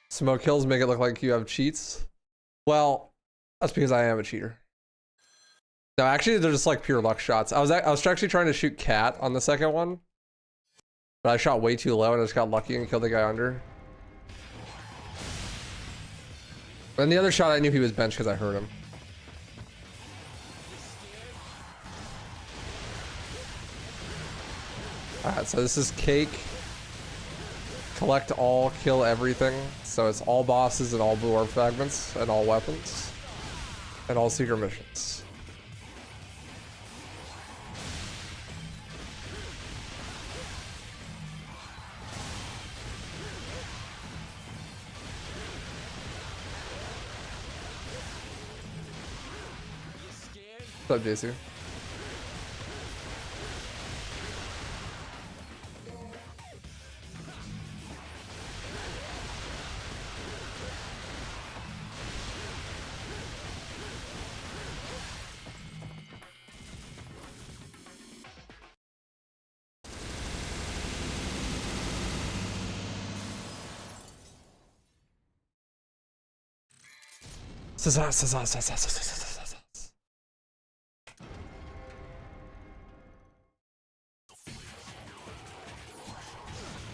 Smoke kills make it look like you have cheats. Well, that's because I am a cheater. No, actually, they're just like pure luck shots. I was actually trying to shoot cat on the second one, but I shot way too low and I just got lucky and killed the guy under. And the other shot, I knew he was benched because I heard him. Alright, so this is cake. Collect all, kill everything. So it's all bosses and all blue orb fragments and all weapons and all secret missions. What's up, JC?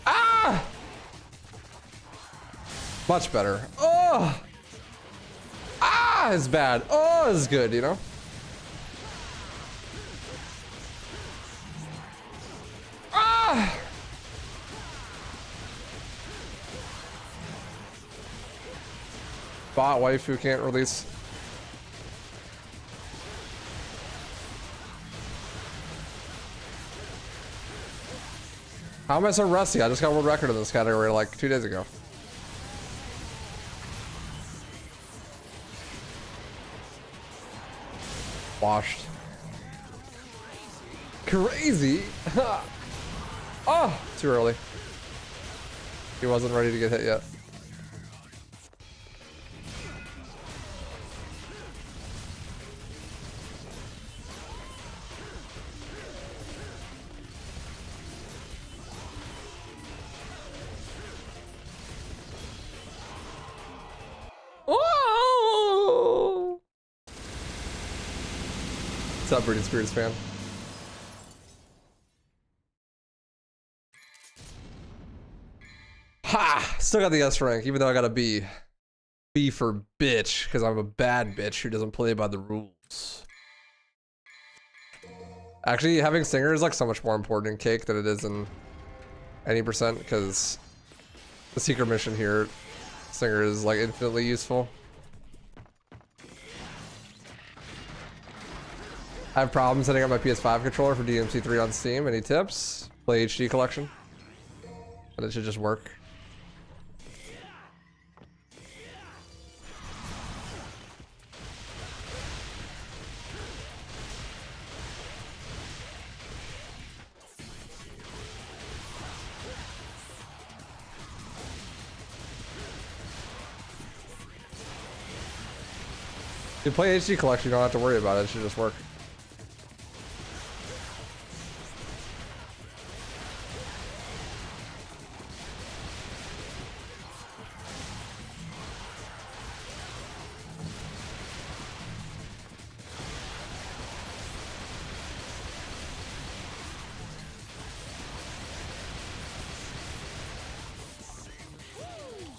Ah! Much better. Oh! Ah, is bad. Oh, is good, you know? Ah! Bot waifu can't release. How am I so rusty? I just got world record in this category like 2 days ago. Washed. Crazy. Oh, too early. He wasn't ready to get hit yet. Oh! What's up, Breeding Spirits fan? Ha! Still got the S rank, even though I got a B. B for bitch, because I'm a bad bitch who doesn't play by the rules. Actually, having Singer is like so much more important in Cake than it is in any percent, because the secret mission here, Singer is like infinitely useful. I have problems setting up my PS5 controller for DMC3 on Steam. Any tips? Play HD collection. And it should just work. If you play HD collection, you don't have to worry about it. It should just work.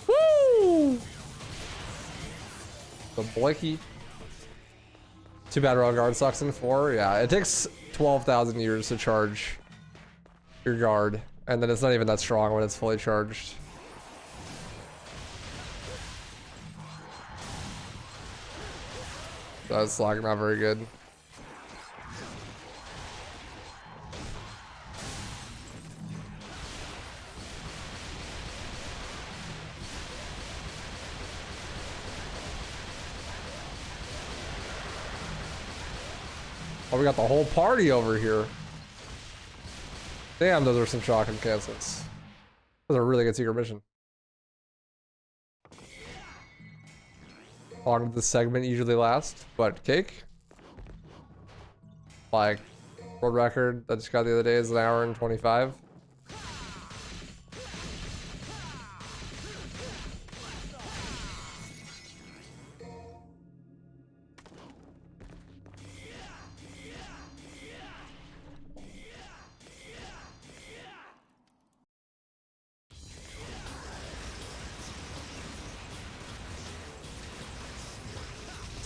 Woo! The Blakey. Too bad Royal Guard sucks in 4. Yeah, it takes 12,000 years to charge your guard, and then it's not even that strong when it's fully charged. That's like not very good. Oh, we got the whole party over here. Damn, those are some shocking cancels. Those are a really good secret mission. How long did this segment usually last? But Cake? Like, world record that just got the other day is 1 hour and 25.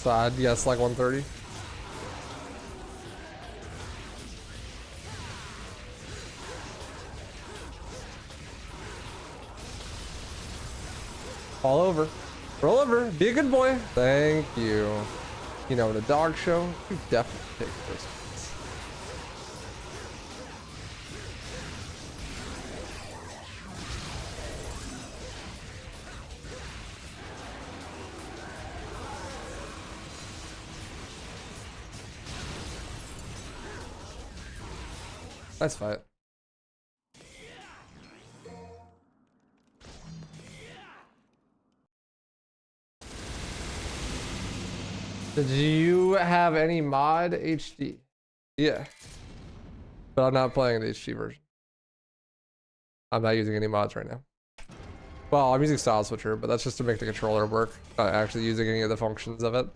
So I'd guess like 130. All over. Roll over. Be a good boy. Thank you. You know, in a dog show, you definitely take first place. Nice fight. Did you have any mod HD? Yeah. But I'm not playing the HD version. I'm not using any mods right now. Well, I'm using Style Switcher, but that's just to make the controller work. Not actually using any of the functions of it.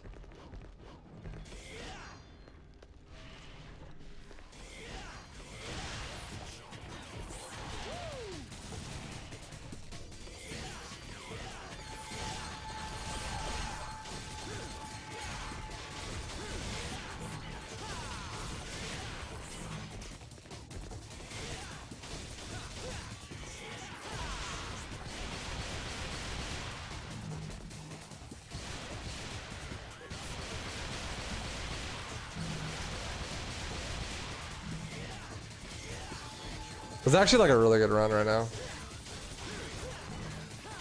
It's actually like a really good run right now.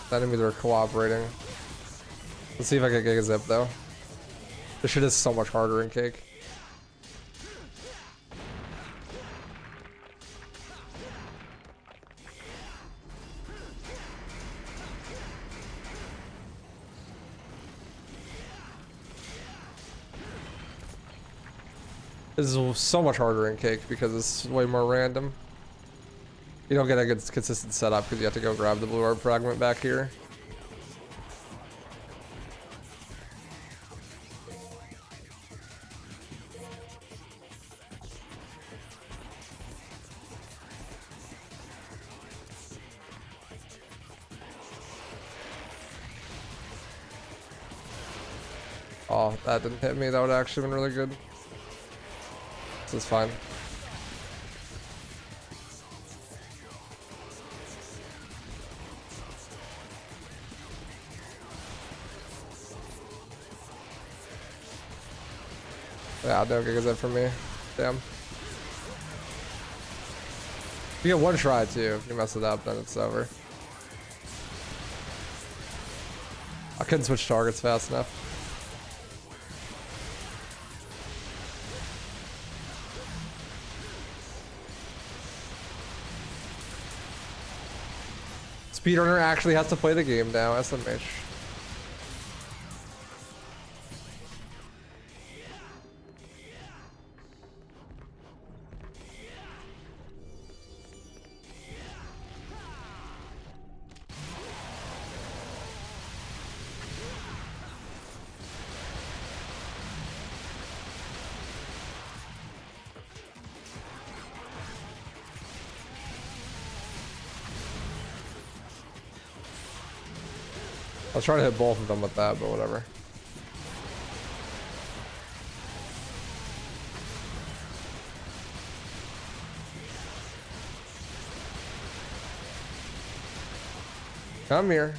The enemies are cooperating. Let's see if I can get a zip though. This shit is so much harder in Cake. This is so much harder in Cake because it's way more random. You don't get a good consistent setup because you have to go grab the blue orb fragment back here. Oh, that didn't hit me. That would have actually been really good. This is fine. Yeah, no gigas it for me. Damn. You get one try too. If you mess it up, then it's over. I couldn't switch targets fast enough. Speedrunner actually has to play the game now, SMH. I was trying to hit both of them with that, but whatever. Come here.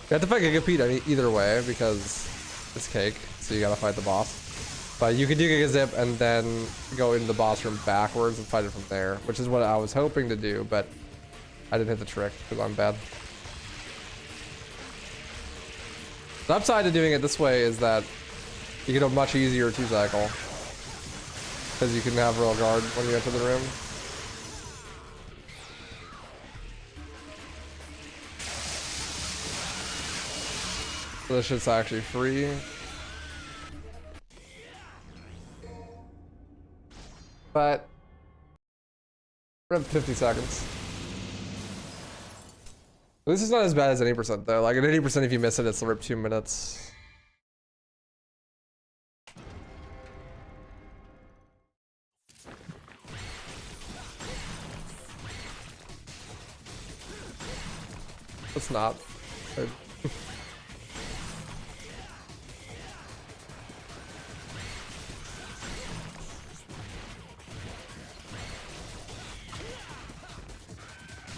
You have to fight Gigapete either way because it's Cake, so you gotta fight the boss. But you can do Giga Zip and then go into the boss room backwards and fight it from there, which is what I was hoping to do, but I didn't hit the trick because I'm bad. The upside to doing it this way is that you get a much easier 2-cycle because you can have real guard when you enter the room. So this shit's actually free. But we're at 50 seconds. This is not as bad as 80% though. Like at 80%, if you miss it, it's rip 2 minutes. Let's not.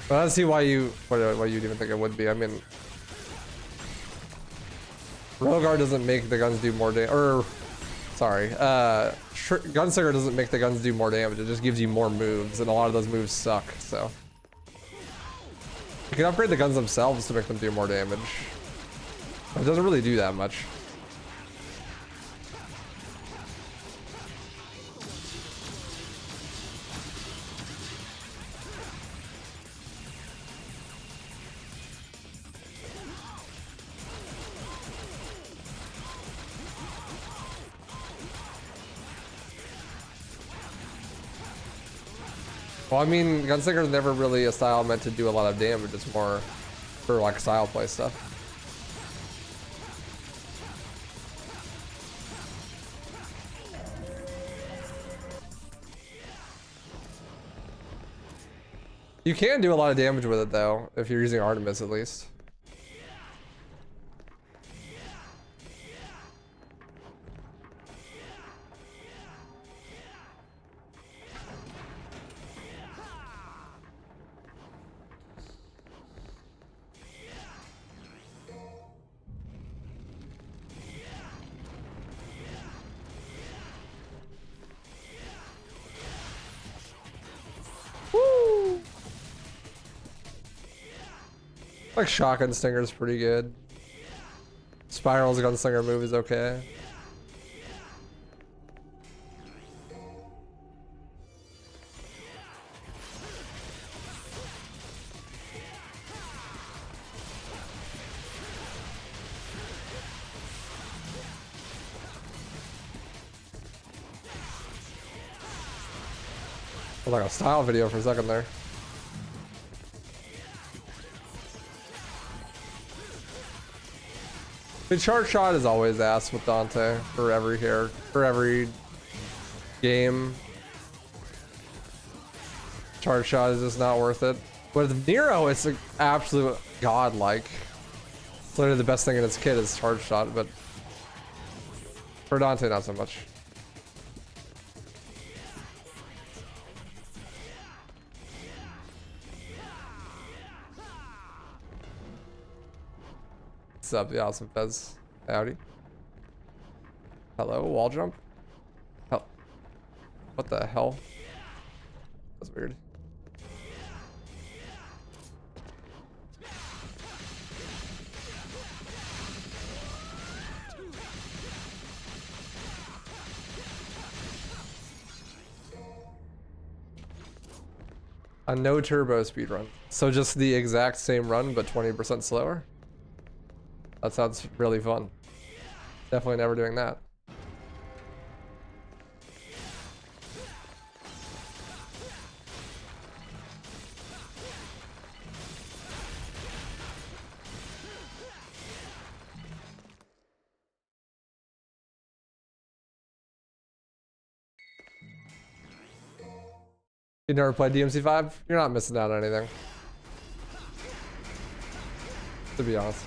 I don't see why you'd even think it would be. I mean, Rogar doesn't make the guns do more damage, or sorry, Gunslinger doesn't make the guns do more damage. It just gives you more moves, and a lot of those moves suck. So you can upgrade the guns themselves to make them do more damage. It doesn't really do that much. Well, I mean, Gunslinger is never really a style meant to do a lot of damage. It's more for like style play stuff. You can do a lot of damage with it though, if you're using Artemis at least. Like Shotgun Stinger is pretty good. Spiral's Gunslinger move is okay. Like a style video for a second there. The charge shot is always asked with Dante for every game. Charge shot is just not worth it. With Nero, it's an absolute godlike. It's literally the best thing in his kit is charge shot, but for Dante, not so much. What's up, the awesome Fez? Howdy. Hello, wall jump? Hell. What the hell? That's weird. A no turbo speed run. So just the exact same run, but 20% slower? That sounds really fun. Definitely never doing that. You never played DMC5? You're not missing out on anything. To be honest.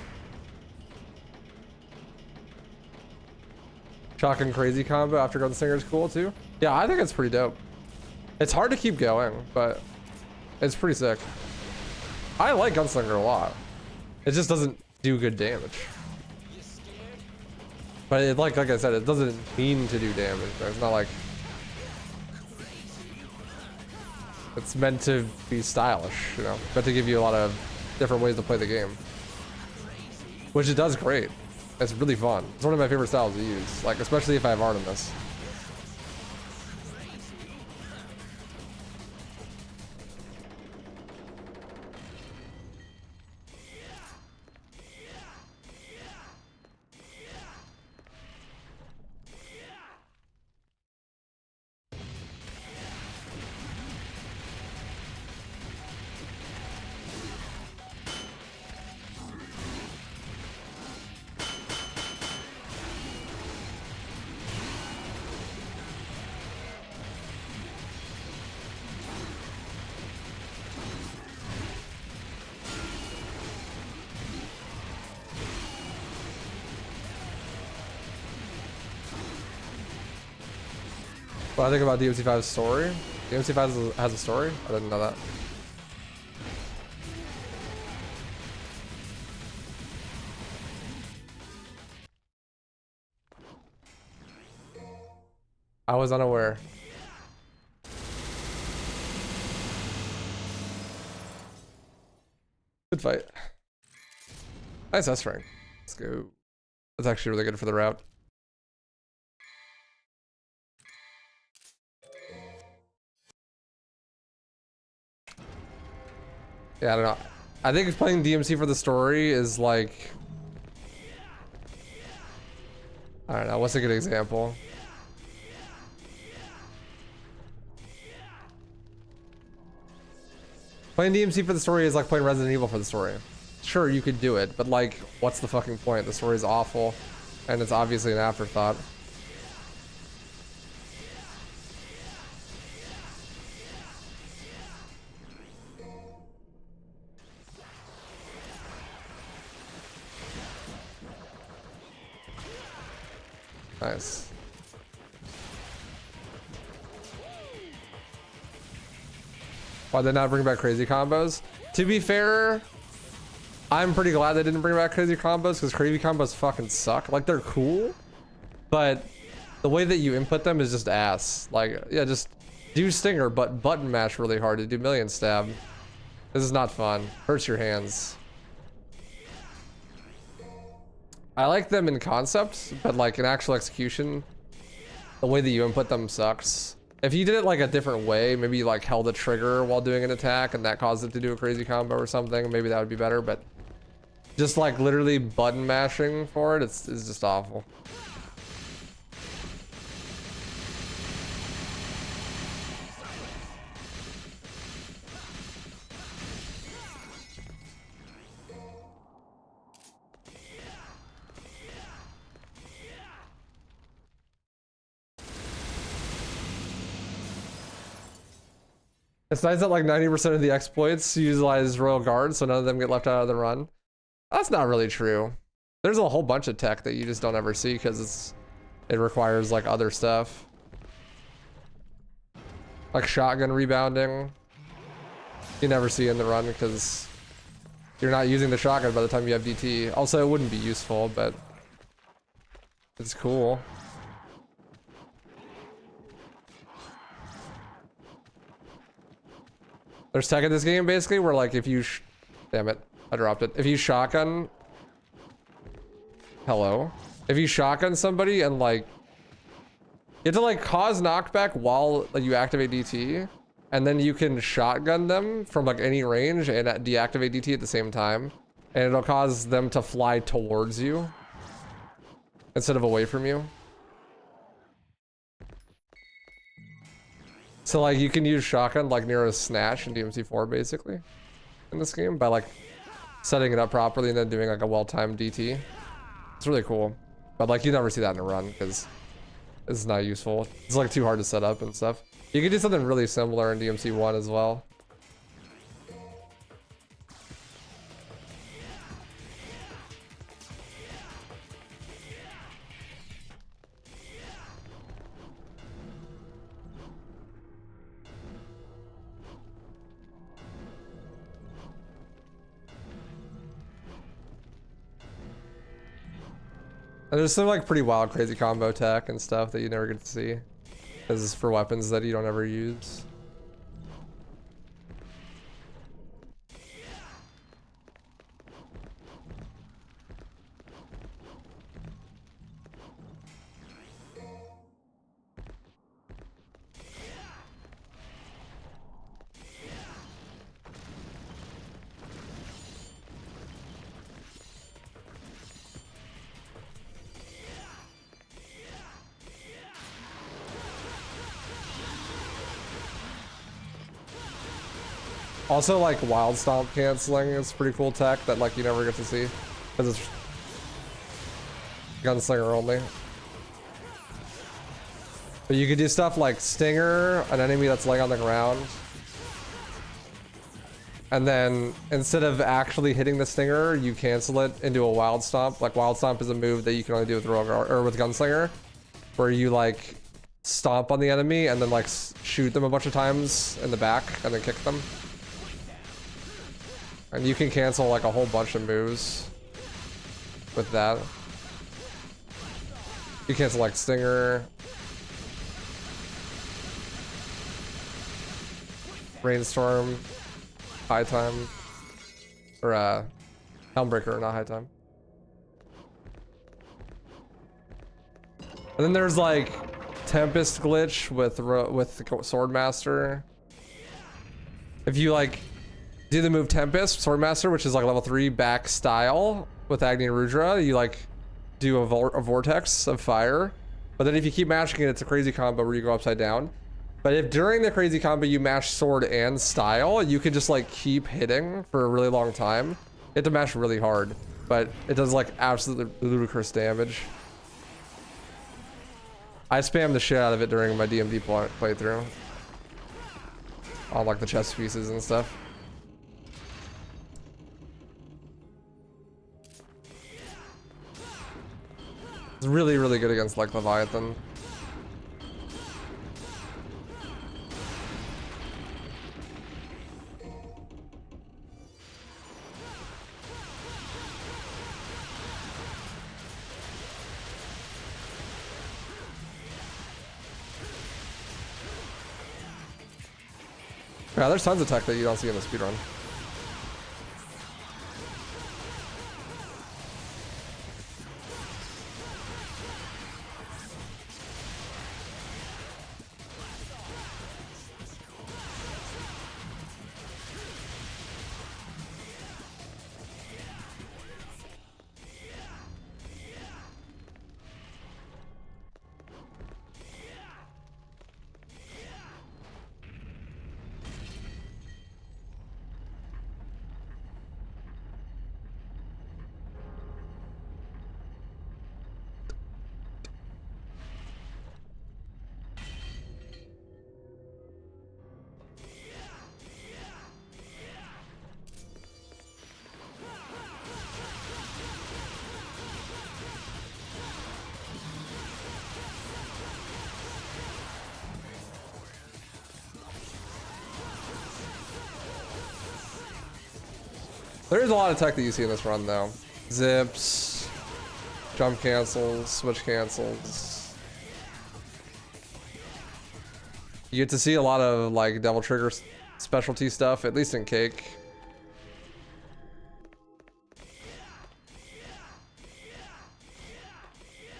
Shotgun crazy combo after Gunslinger is cool too. Yeah, I think it's pretty dope. It's hard to keep going, but it's pretty sick. I like Gunslinger a lot. It just doesn't do good damage. But it, like I said, it doesn't mean to do damage. It's not like it's meant to be stylish, you know, meant to give you a lot of different ways to play the game, which it does great. It's really fun. It's one of my favorite styles to use, like especially if I have Artemis. What I think about DMC5's story? DMC5 has a story? I didn't know that. I was unaware. Good fight. Nice S-rank. Let's go. That's actually really good for the route. Yeah, I don't know. I think playing DMC for the story is like... I don't know, what's a good example? Playing DMC for the story is like playing Resident Evil for the story. Sure, you could do it, but like, what's the fucking point? The story's awful, and it's obviously an afterthought. Nice. Why'd they not bring back crazy combos? To be fair, I'm pretty glad they didn't bring back crazy combos because crazy combos fucking suck. Like, they're cool, but the way that you input them is just ass. Like, yeah, just do stinger, but button mash really hard to do million stab. This is not fun. Hurts your hands. I like them in concept, but like in actual execution, the way that you input them sucks. If you did it like a different way, maybe you like held the trigger while doing an attack and that caused it to do a crazy combo or something, maybe that would be better, but just like literally button mashing for it, it's just awful. It's nice that like 90% of the exploits utilize Royal Guard, so none of them get left out of the run. That's not really true. There's a whole bunch of tech that you just don't ever see because it requires like other stuff. Like shotgun rebounding. You never see in the run because you're not using the shotgun by the time you have DT. Also, it wouldn't be useful, but it's cool. There's tech in this game basically where like if you damn it, I dropped it. If you shotgun, hello. If you shotgun somebody and like you have to like cause knockback while like, you activate DT, and then you can shotgun them from like any range and deactivate DT at the same time, and it'll cause them to fly towards you instead of away from you. So like you can use shotgun like near a snatch in DMC4 basically in this game by like setting it up properly and then doing like a well-timed DT. It's really cool, but like you never see that in a run because it's not useful. It's like too hard to set up and stuff. You could do something really similar in DMC1 as well. And there's some like pretty wild, crazy combo tech and stuff that you never get to see. Because it's for weapons that you don't ever use. Also, like wild stomp canceling is pretty cool tech that like you never get to see because it's gunslinger only. But you could do stuff like stinger an enemy that's laying on the ground, and then instead of actually hitting the stinger, you cancel it into a wild stomp. Like wild stomp is a move that you can only do with rogue or with gunslinger, where you like stomp on the enemy and then like shoot them a bunch of times in the back and then kick them. And you can cancel like a whole bunch of moves with that. You cancel like Stinger, Rainstorm, High Time, or Helmbreaker, not High Time. And then there's like Tempest glitch with Swordmaster. If you like do the move Tempest, Swordmaster, which is like level 3 back style with Agni and Rudra, you like do a vortex of fire. But then if you keep mashing it, it's a crazy combo where you go upside down. But if during the crazy combo you mash sword and style, you can just like keep hitting for a really long time. You have to mash really hard, but it does like absolutely ludicrous damage. I spammed the shit out of it during my DMD playthrough. On like the chest pieces and stuff. It's really, really good against like Leviathan. Yeah, there's tons of tech that you don't see in the speedrun. There's a lot of tech that you see in this run though. Zips, jump cancels, switch cancels. You get to see a lot of like devil trigger specialty stuff, at least in Cake.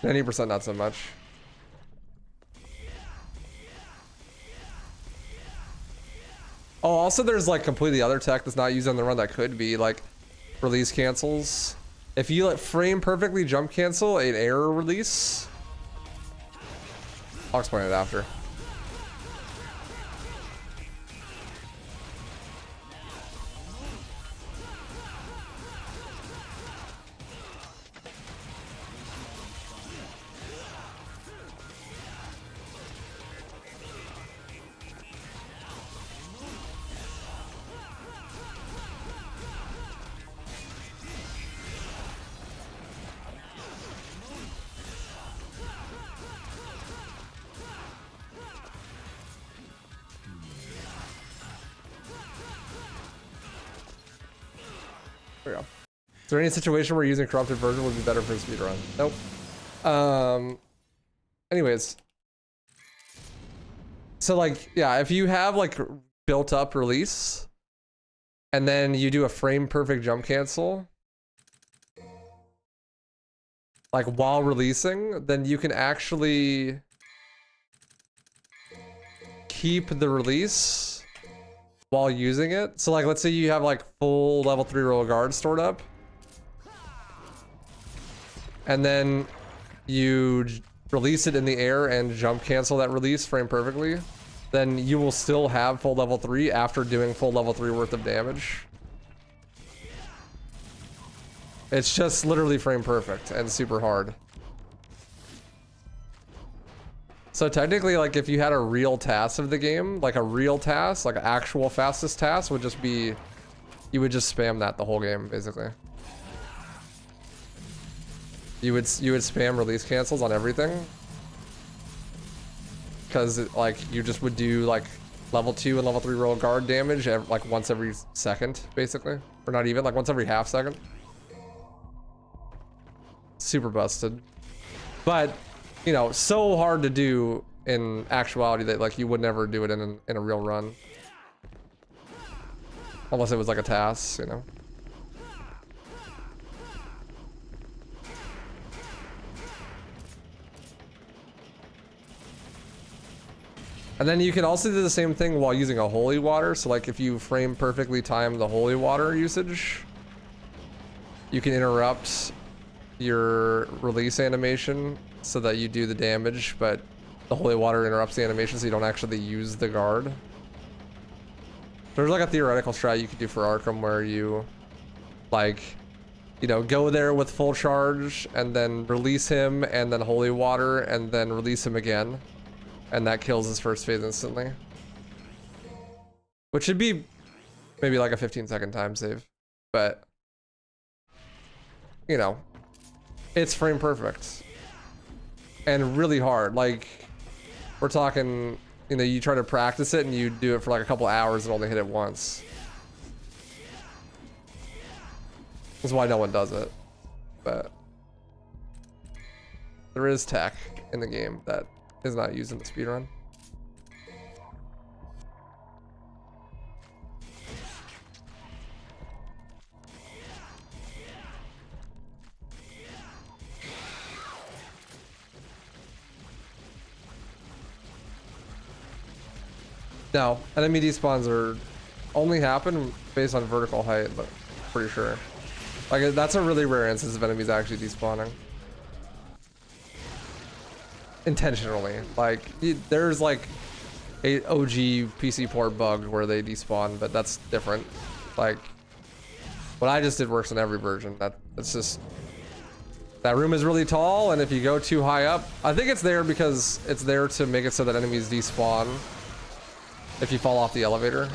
%, not so much. Oh, also there's like completely other tech that's not used on the run that could be, like release cancels. If you let frame perfectly jump cancel an error release, I'll explain it after. There we go. Is there any situation where using corrupted version would be better for a speedrun? Nope. Anyways. So like, yeah, if you have like built up release and then you do a frame perfect jump cancel, like while releasing, then you can actually keep the release while using it. So like, let's say you have like full level 3 roll guard stored up, and then you release it in the air and jump cancel that release frame perfectly, then you will still have full level 3 after doing full level 3 worth of damage. It's just literally frame perfect and super hard. So technically, like if you had a real task of the game, like a real task, like an actual fastest task would just be, you would just spam that the whole game, basically. You would spam release cancels on everything. because like you just would do like level 2 and level 3 roll guard damage like once every second, basically, or not even, like once every half second. Super busted, but you know, so hard to do in actuality that like you would never do it in a real run, unless it was like a task, you know. And then you can also do the same thing while using a holy water. So like if you frame perfectly time the holy water usage, you can interrupt your release animation so that you do the damage, but the holy water interrupts the animation so you don't actually use the guard. There's like a theoretical strat you could do for Arkham where you like, you know, go there with full charge and then release him and then holy water and then release him again. And that kills his first phase instantly. Which should be maybe like a 15-second time save. But, you know, it's frame perfect. And really hard. Like, we're talking, you know, you try to practice it and you do it for like a couple hours and only hit it once. That's why no one does it. But there is tech in the game that is not used in the speedrun. No, enemy despawns are only happen based on vertical height, but pretty sure. Like that's a really rare instance of enemies actually despawning. Intentionally, like there's like a OG PC port bug where they despawn, but that's different. Like what I just did works in every version. That's just, that room is really tall, and if you go too high up, I think it's there because it's there to make it so that enemies despawn if you fall off the elevator.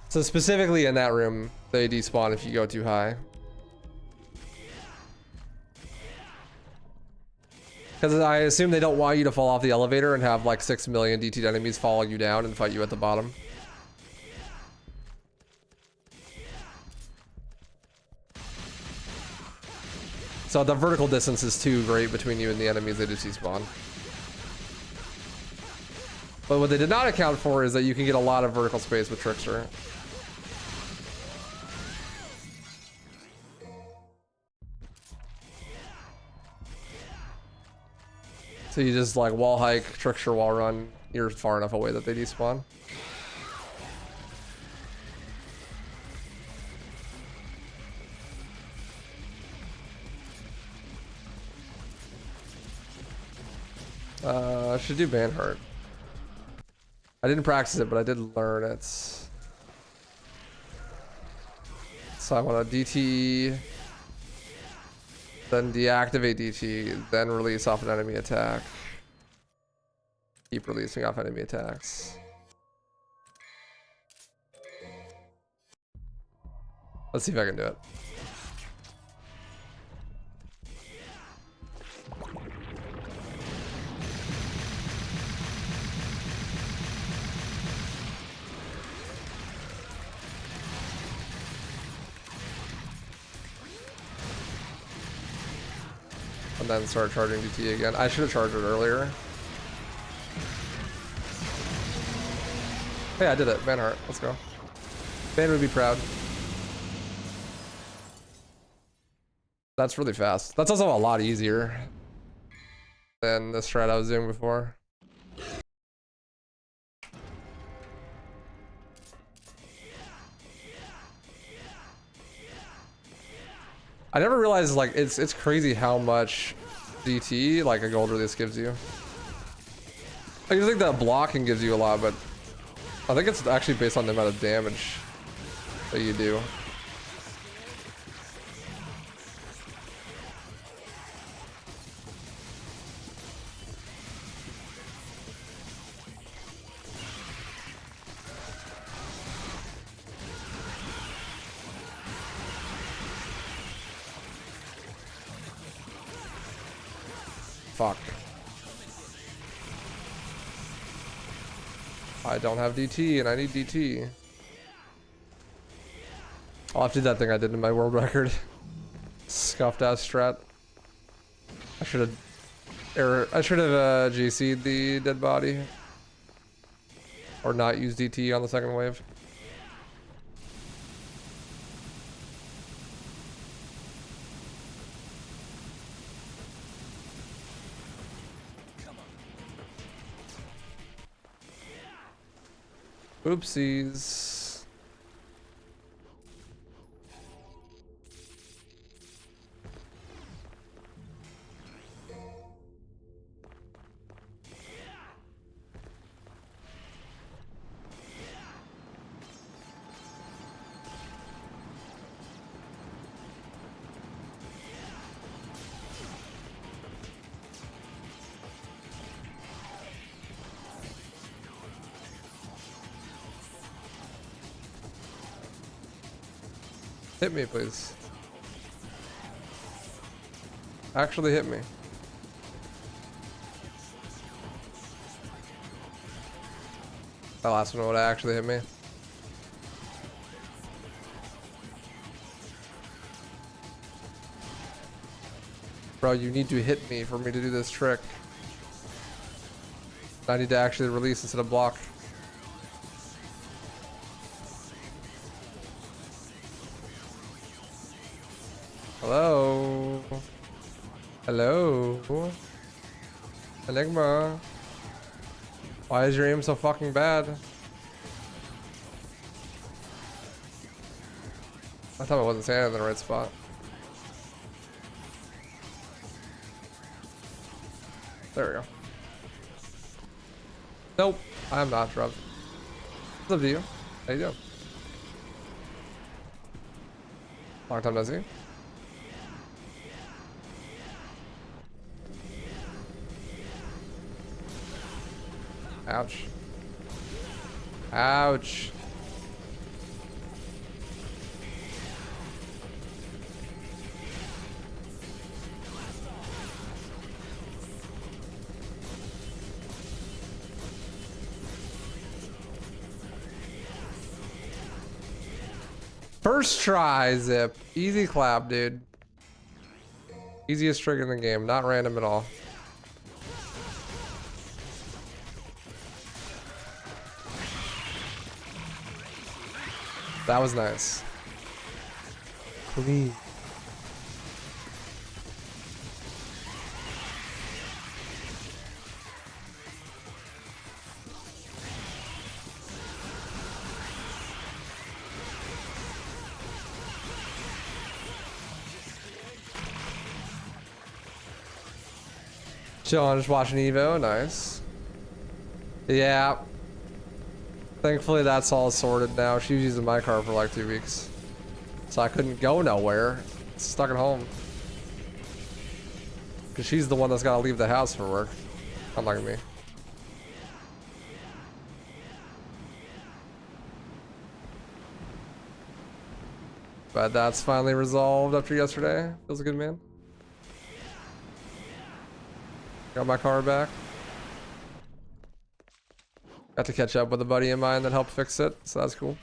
So specifically in that room, they despawn if you go too high. Because I assume they don't want you to fall off the elevator and have like 6 million DT'd enemies follow you down and fight you at the bottom. So the vertical distance is too great between you and the enemies, they just despawn. But what they did not account for is that you can get a lot of vertical space with Trickster. So you just like wall hike, Trickster wall run, you're far enough away that they despawn. I should do Manhurt. I didn't practice it, but I did learn it. So I want to DT, then deactivate DT, then release off an enemy attack. Keep releasing off enemy attacks. Let's see if I can do it. And then start charging DT again. I should have charged it earlier. Hey, I did it. Manhart. Let's go. Van would be proud. That's really fast. That's also a lot easier than the strat I was doing before. I never realized like it's crazy how much DT like a gold release gives you. I just think that blocking gives you a lot, but I think it's actually based on the amount of damage that you do. Fuck. I don't have DT and I need DT. I'll have to do that thing I did in my world record. Scuffed ass strat. I should have GC'd the dead body. Or not use DT on the second wave. Oopsies. Hit me, please. Actually hit me. That last one would actually hit me. Bro, you need to hit me for me to do this trick. I need to actually release instead of block. Hello? Hello? Enigma? Why is your aim so fucking bad? I thought I wasn't standing in the right spot. There we go. Nope, I am not drugged. What's up to you? How you doing? Long time no see. Ouch. Ouch. First try, Zip. Easy clap, dude. Easiest trick in the game. Not random at all. That was nice. Clean. Chillin', just watching Evo. Nice. Yeah. Thankfully that's all sorted now. She was using my car for like 2 weeks. So I couldn't go nowhere. Stuck at home. Cause she's the one that's gotta leave the house for work. Unlike me. But that's finally resolved after yesterday. Feels good, man. Got my car back. Got to catch up with a buddy of mine that helped fix it, so that's cool.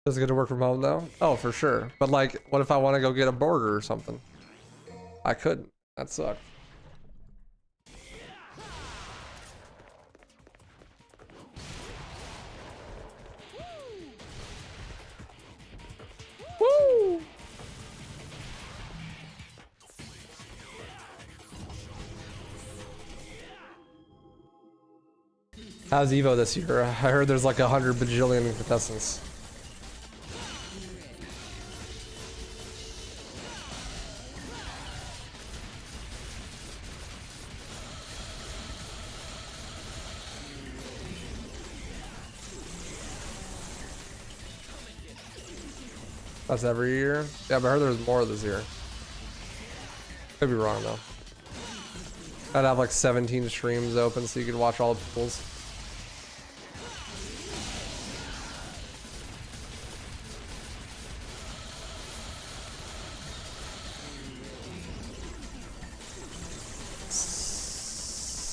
Does it get to work from home though? Oh, for sure. But like, what if I want to go get a burger or something? I couldn't. That sucked. Woo! How's Evo this year? I heard there's like 100 bajillion contestants. That's every year? Yeah, but I heard there's more this year. Could be wrong though. I'd have like 17 streams open so you could watch all the pools.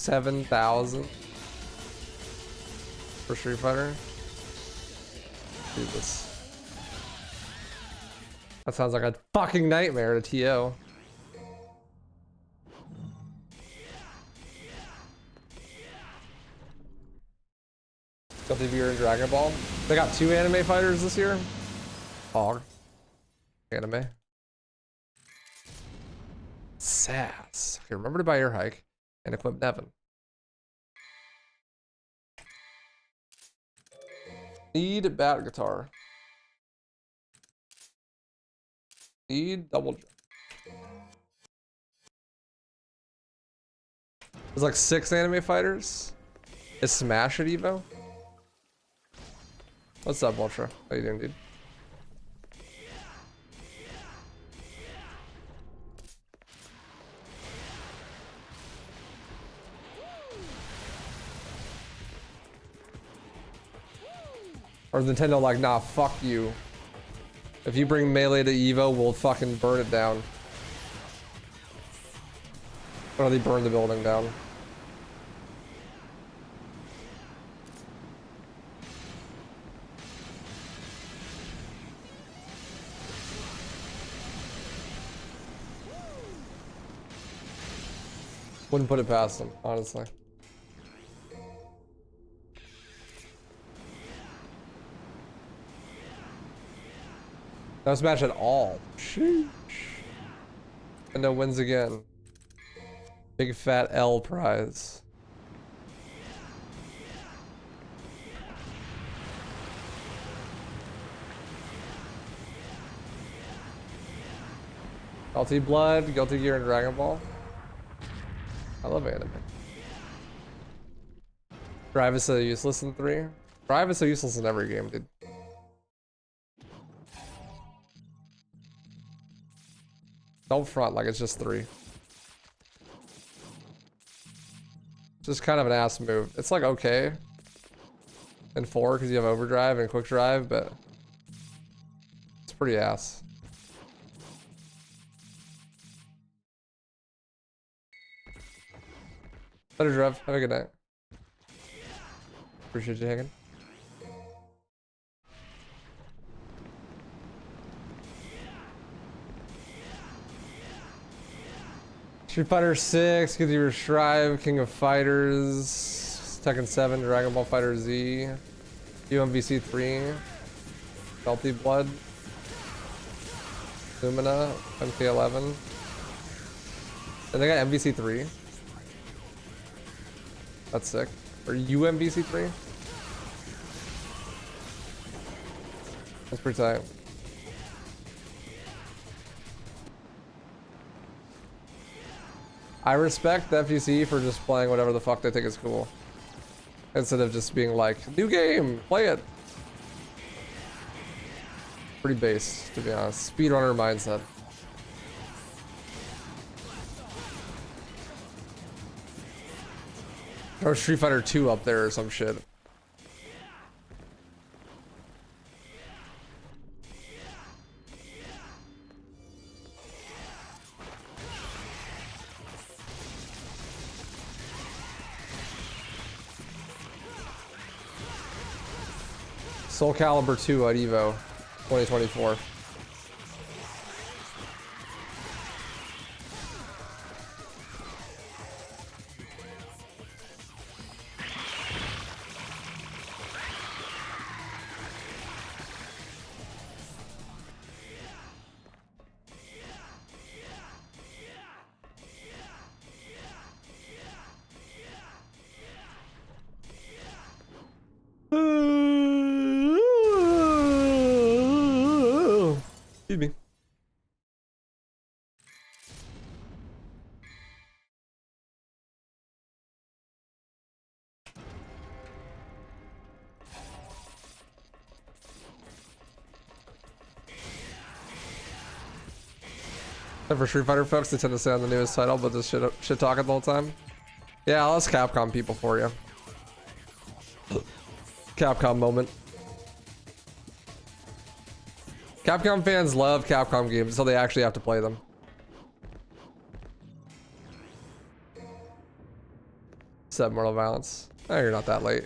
$7,000 for Street Fighter. Jesus. That sounds like a fucking nightmare to TO. Guilty Gear and Dragon Ball. They got 2 anime fighters this year. Hog. Anime. Sass. Okay, remember to buy your hike and equip Nevin. Need bat guitar. Need double jump. There's like 6 anime fighters. Is Smash at Evo? What's up, Ultra? How you doing, dude? Or is Nintendo like, nah, fuck you. If you bring Melee to Evo, we'll fucking burn it down. Or they burn the building down. Wouldn't put it past them, honestly. No Smash at all. Sheesh. And no wins again. Big fat L prize. Guilty Blood, Guilty Gear, and Dragon Ball. I love anime. Drive is so useless in 3. Drive is so useless in every game, dude. Don't front like it's just 3. Just kind of an ass move. It's like okay in 4 because you have overdrive and quick drive, but it's pretty ass. Better Drev, have a good night. Appreciate you hanging. Street Fighter 6, Guilty Gear Strive, King of Fighters, Tekken 7, Dragon Ball Fighter Z, UMVC 3, Guilty Blood, Lumina, MK11. And they got MVC 3. That's sick. Or UMVC 3? That's pretty tight. I respect the FGC for just playing whatever the fuck they think is cool. Instead of just being like, new game, play it. Pretty base, to be honest. Speedrunner mindset. Or Street Fighter 2 up there or some shit. Soul Calibur 2 at Evo 2024. And for Street Fighter folks, they tend to say on the newest title, but just shit talking the whole time. Yeah, let's Capcom people for you. Capcom moment. Capcom fans love Capcom games until they actually have to play them. Except Mortal Violence. Oh, you're not that late.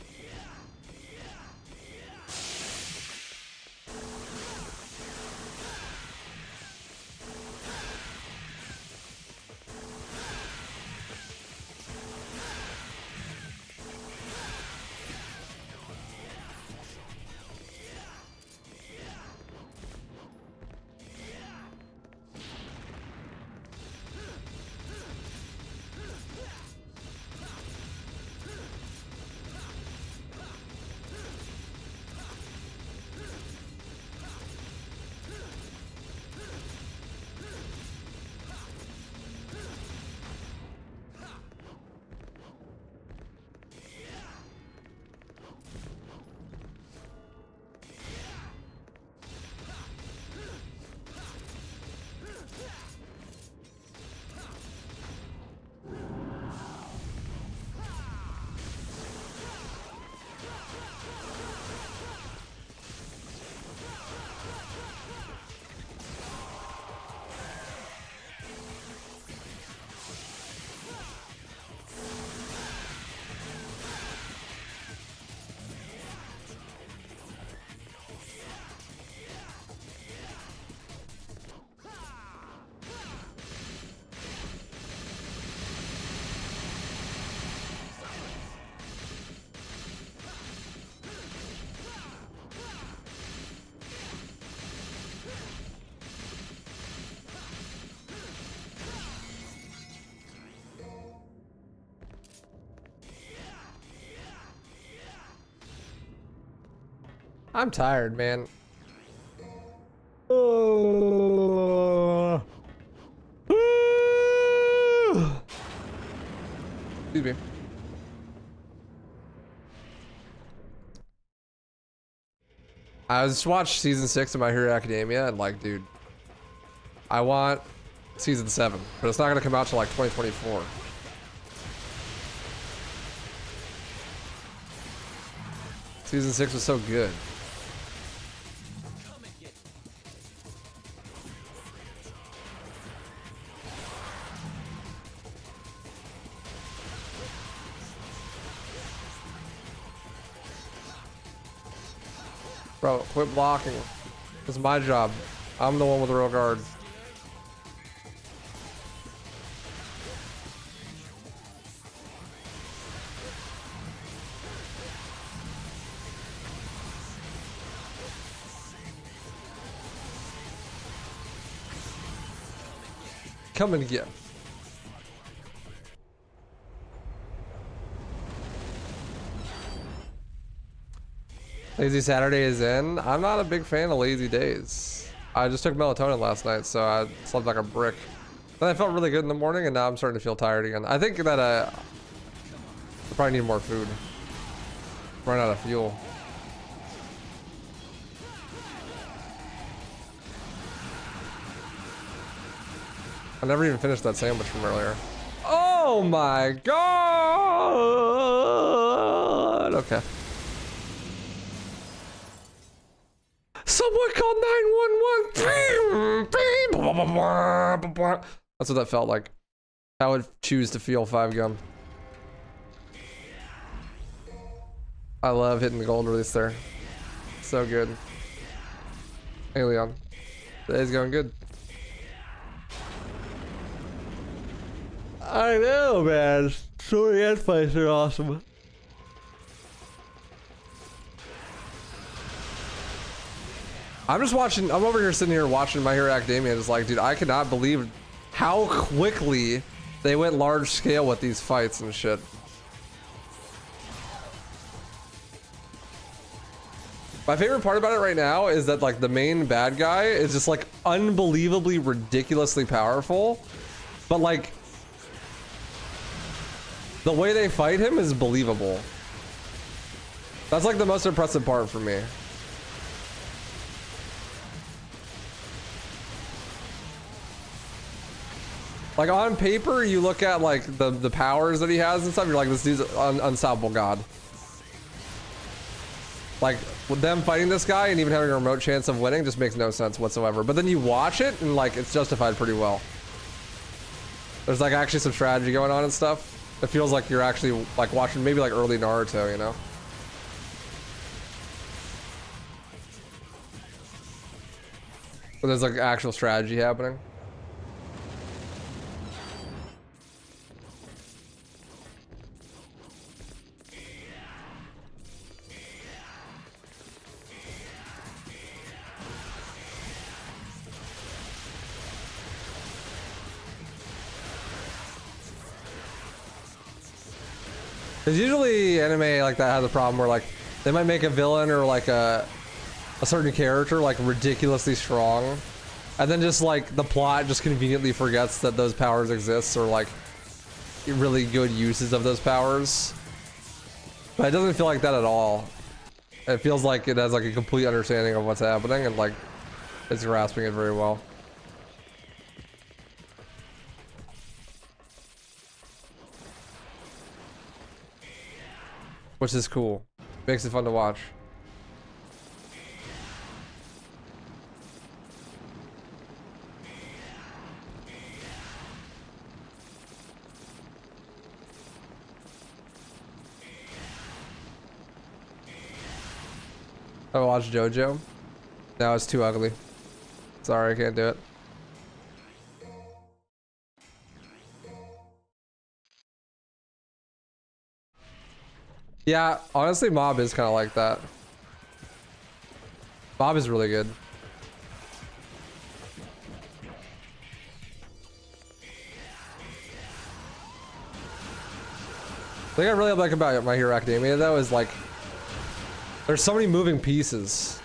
I'm tired, man. Excuse me. I just watched season 6 of My Hero Academia and like, dude, I want season 7, but it's not gonna come out till like 2024. Season 6 was so good. Bro, quit blocking. This is my job. I'm the one with the real guard. Come and get. Lazy Saturday is in. I'm not a big fan of lazy days. I just took melatonin last night, so I slept like a brick. Then I felt really good in the morning, and now I'm starting to feel tired again. I think that I probably need more food. Run out of fuel. I never even finished that sandwich from earlier. Oh my god! Okay. Someone called 911. That's what that felt like. I would choose to feel 5-gum. I love hitting the gold release there. So good. Hey Leon. Today's going good. I know, man. So many end fights are awesome. I'm just watching, I'm over here sitting here watching My Hero Academia, just like, dude, I cannot believe how quickly they went large scale with these fights and shit. My favorite part about it right now is that like the main bad guy is just like unbelievably ridiculously powerful, but like the way they fight him is believable. That's like the most impressive part for me. Like on paper, you look at like the powers that he has and stuff, you're like, this dude's an unstoppable god. Like with them fighting this guy and even having a remote chance of winning just makes no sense whatsoever. But then you watch it and like it's justified pretty well. There's like actually some strategy going on and stuff. It feels like you're actually like watching maybe like early Naruto, you know? But there's like actual strategy happening. Because usually anime like that has a problem where like they might make a villain or like a certain character like ridiculously strong, and then just like the plot just conveniently forgets that those powers exist or like really good uses of those powers. But it doesn't feel like that at all. It feels like it has like a complete understanding of what's happening and like it's grasping it very well. Which is cool. Makes it fun to watch. I watched JoJo. No, it's too ugly. Sorry, I can't do it. Yeah, honestly, Mob is kind of like that. Mob is really good. The thing I really like about My Hero Academia though is like there's so many moving pieces.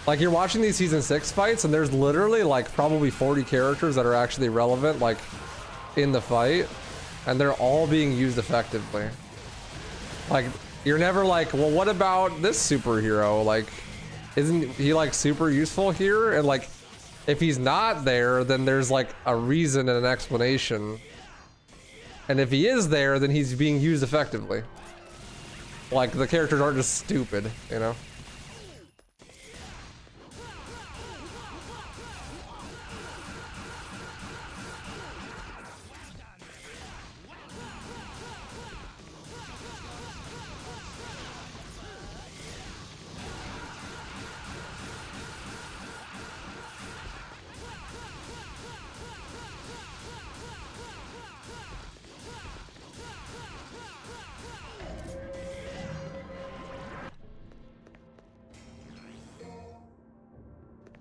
Like you're watching these season 6 fights and there's literally like probably 40 characters that are actually relevant like in the fight, and they're all being used effectively. Like you're never like, well, what about this superhero? Like, isn't he like super useful here? And like if he's not there, then there's like a reason and an explanation. And if he is there, then he's being used effectively. Like the characters aren't just stupid, you know?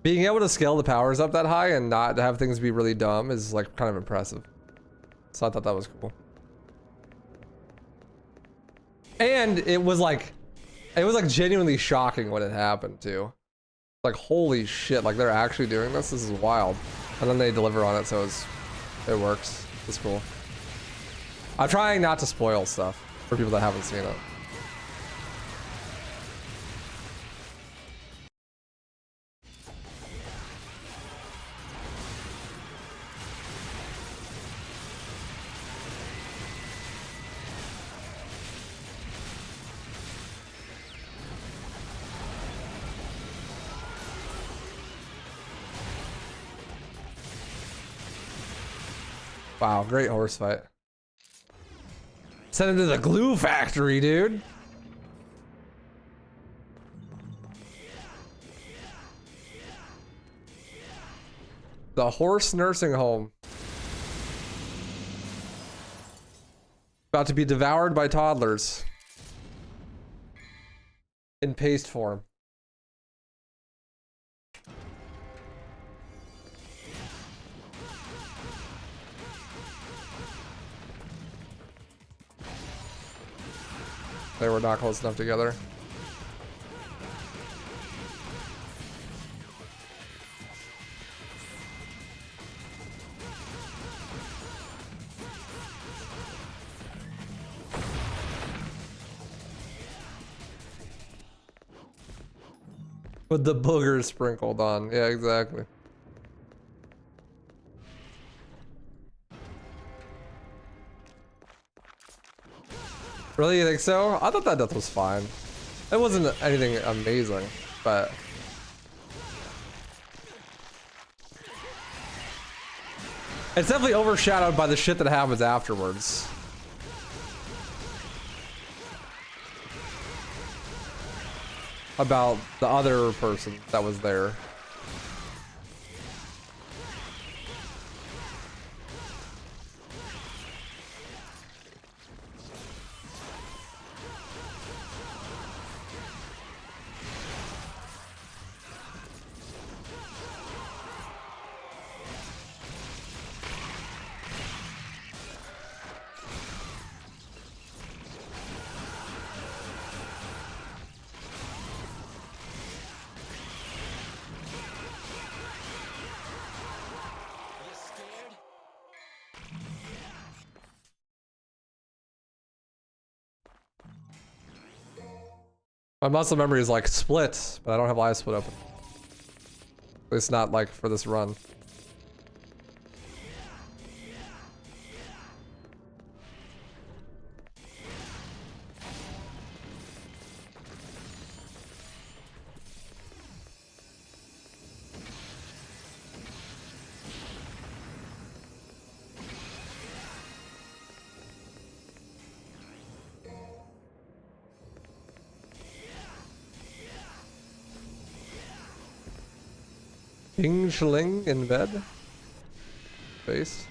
Being able to scale the powers up that high and not have things be really dumb is like kind of impressive. So I thought that was cool. And it was like genuinely shocking when it happened too. Like holy shit, like they're actually doing this? This is wild. And then they deliver on it, so it works. It's cool. I'm trying not to spoil stuff for people that haven't seen it. Wow, great horse fight. Send him to the glue factory, dude. The horse nursing home. About to be devoured by toddlers. In paste form. They were not close enough together. With the boogers sprinkled on. Yeah, exactly. Really, you think so? I thought that death was fine. It wasn't anything amazing, but it's definitely overshadowed by the shit that happens afterwards. About the other person that was there. My muscle memory is like split, but I don't have live split open. At least not like for this run. Bing Schling in bed. Face.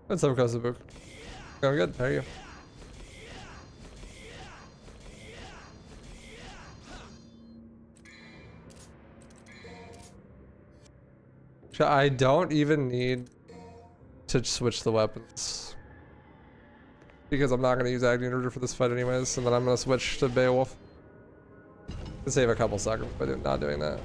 What's up, Cousin Book? Going good. How are you? I don't even need to switch the weapons because I'm not going to use Agni Order for this fight anyways, and then I'm going to switch to Beowulf to save a couple seconds by not doing that.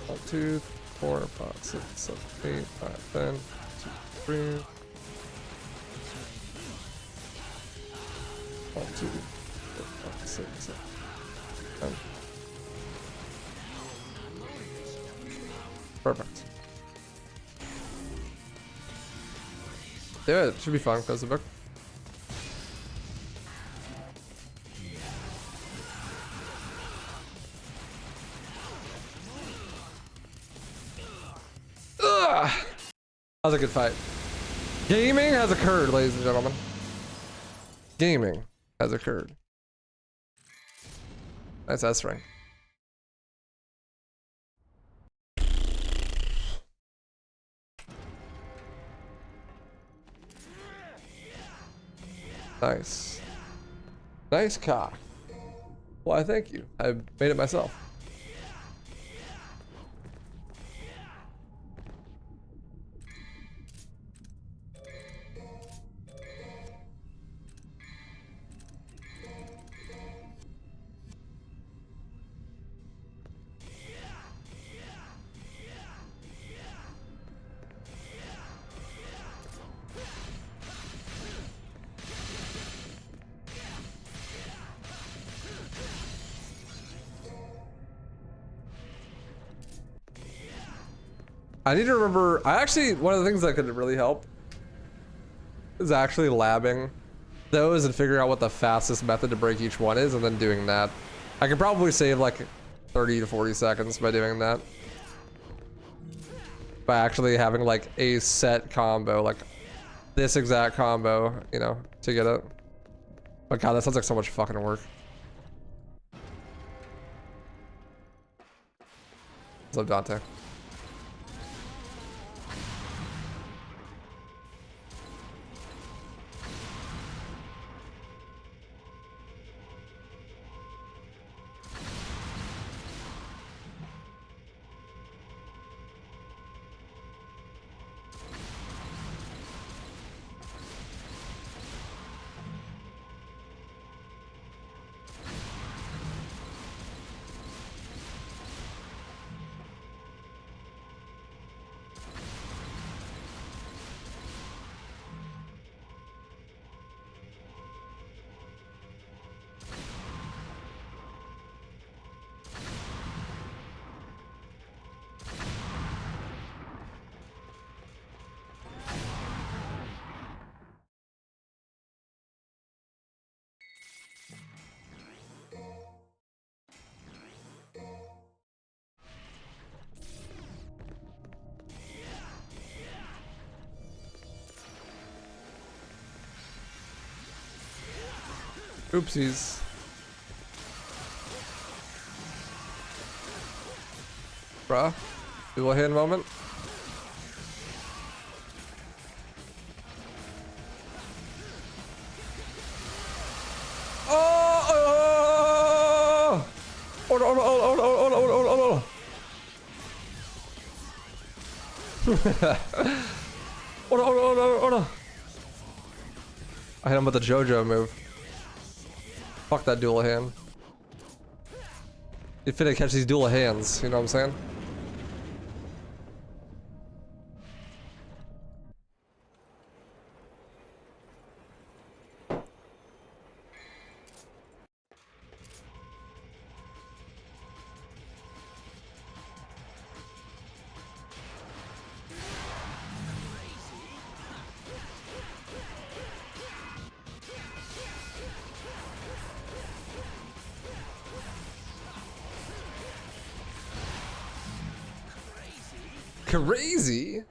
One, 2, 4, 5, 6, 7, 8, 9, 10, 2, 3. 1, 2, 4, 5, 6, 7, 10. Perfect. Yeah, it should be fun because the book. That was a good fight. Gaming has occurred, ladies and gentlemen. Gaming has occurred. Nice S ring. Nice. Nice cock. Why, thank you. I made it myself. I need to remember, one of the things that could really help is actually labbing those and figuring out what the fastest method to break each one is and then doing that. I could probably save like 30 to 40 seconds by doing that. By actually having like a set combo, like this exact combo, you know, to get it. But God, that sounds like so much fucking work. What's up, Dante? Oopsies. Bruh. Dual hand moment. Oh! Oh no, oh no, oh no, oh no, oh no, oh no, oh no. Oh no, oh no, oh no, oh no. I hit him with the JoJo move. Fuck that dual hand. You finna catch these dual hands, you know what I'm saying? Crazy.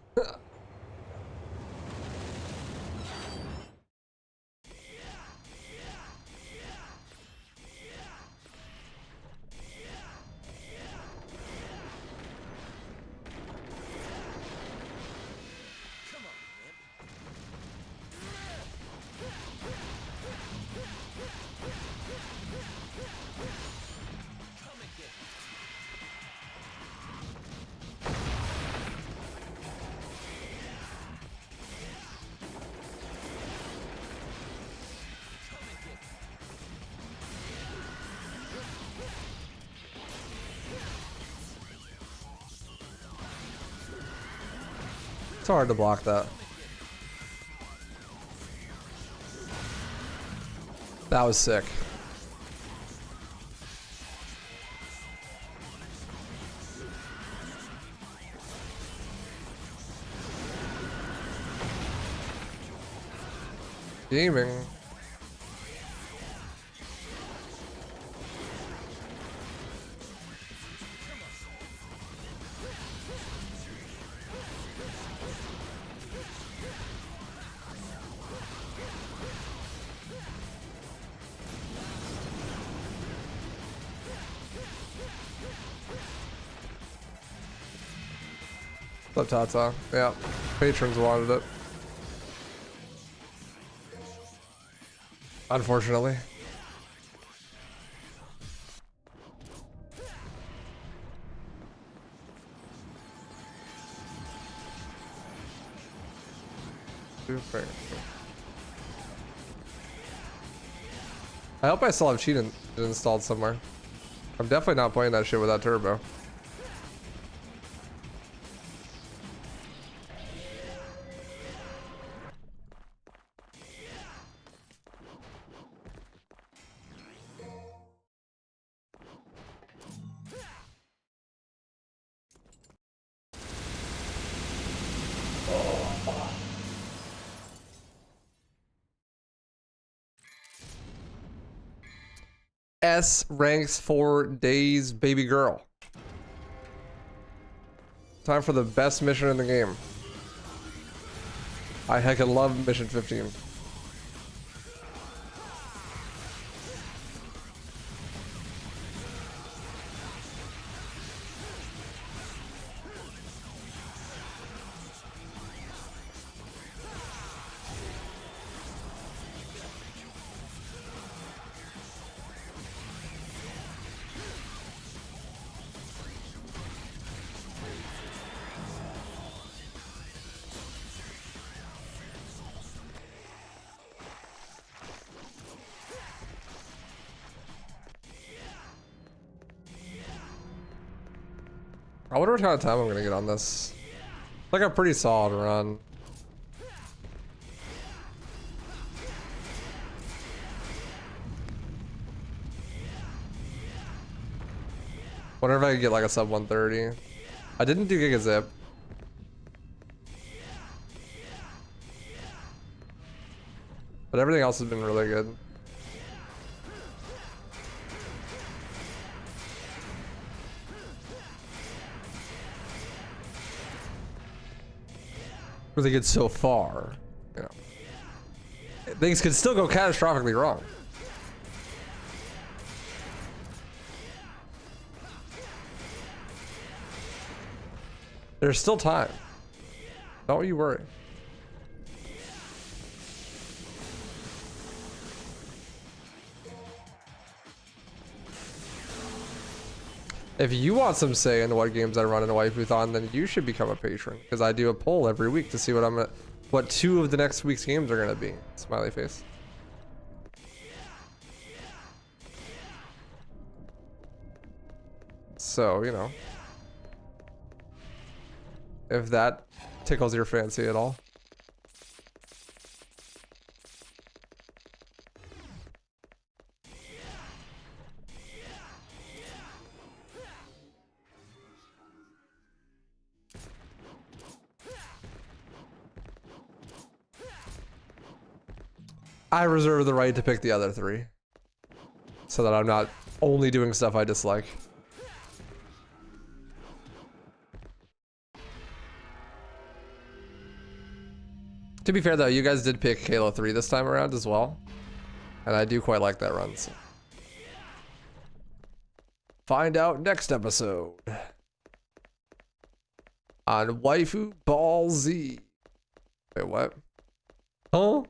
It's hard to block that. That was sick. Gaming. What's up, Tata? Yeah, patrons wanted it. Unfortunately. Super. I hope I still have cheat installed somewhere. I'm definitely not playing that shit without turbo. S ranks 4 days, baby girl. Time for the best mission in the game. I heckin' love mission 15. I wonder what kind of time I'm gonna get on this. Like a pretty solid run. Wonder if I could get like a sub 130. I didn't do Giga Zip. But everything else has been really good. Really good so far. You know. Things could still go catastrophically wrong. There's still time. Don't you worry. If you want some say in what games I run in a Waifuthon, then you should become a patron, because I do a poll every week to see what 2 of the next week's games are gonna be. Smiley face. So, you know, if that tickles your fancy at all. I reserve the right to pick the other 3, so that I'm not only doing stuff I dislike. To be fair though, you guys did pick Halo 3 this time around as well, and I do quite like that run. So. Find out next episode on Waifu Ball Z. Wait, what? Huh?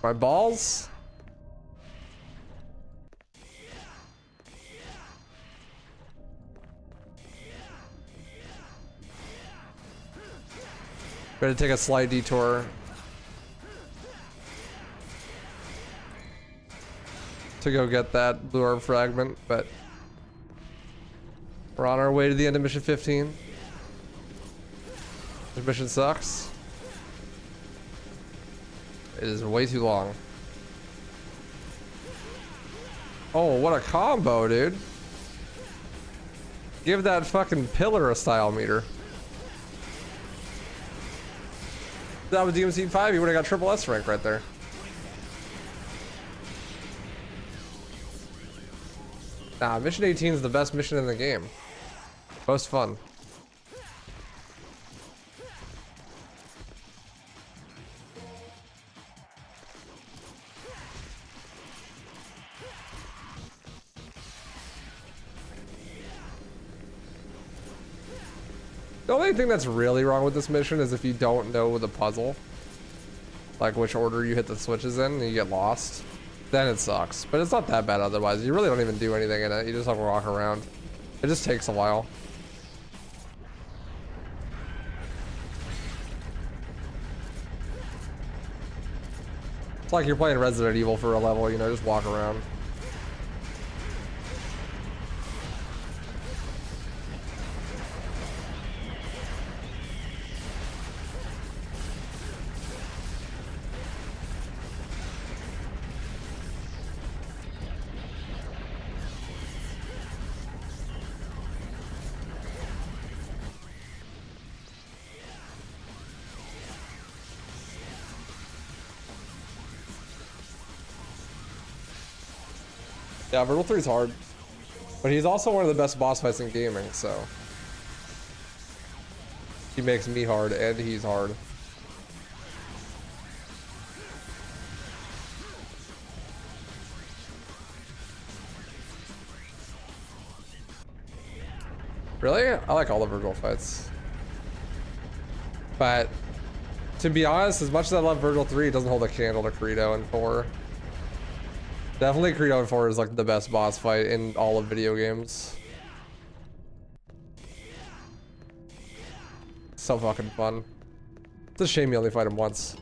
My balls? We're gonna take a slight detour to go get that blue orb fragment, but we're on our way to the end of mission 15. This mission sucks. It is way too long. Oh, what a combo, dude. Give that fucking pillar a style meter. That was DMC 5, you would have got triple S rank right there. Nah, mission 18 is the best mission in the game. Most fun. The only thing that's really wrong with this mission is if you don't know the puzzle, like which order you hit the switches in and you get lost, then it sucks. But it's not that bad otherwise. You really don't even do anything in it. You just have to walk around. It just takes a while. It's like you're playing Resident Evil for a level, you know, just walk around. Yeah, Virtual 3 is hard, but he's also one of the best boss fights in gaming, so he makes me hard and he's hard. Really? I like all the Virgil fights, but to be honest, as much as I love Virgil 3, it doesn't hold a candle to Credo and 4. Definitely Credo 4 is like the best boss fight in all of video games. So fucking fun. It's a shame you only fight him once.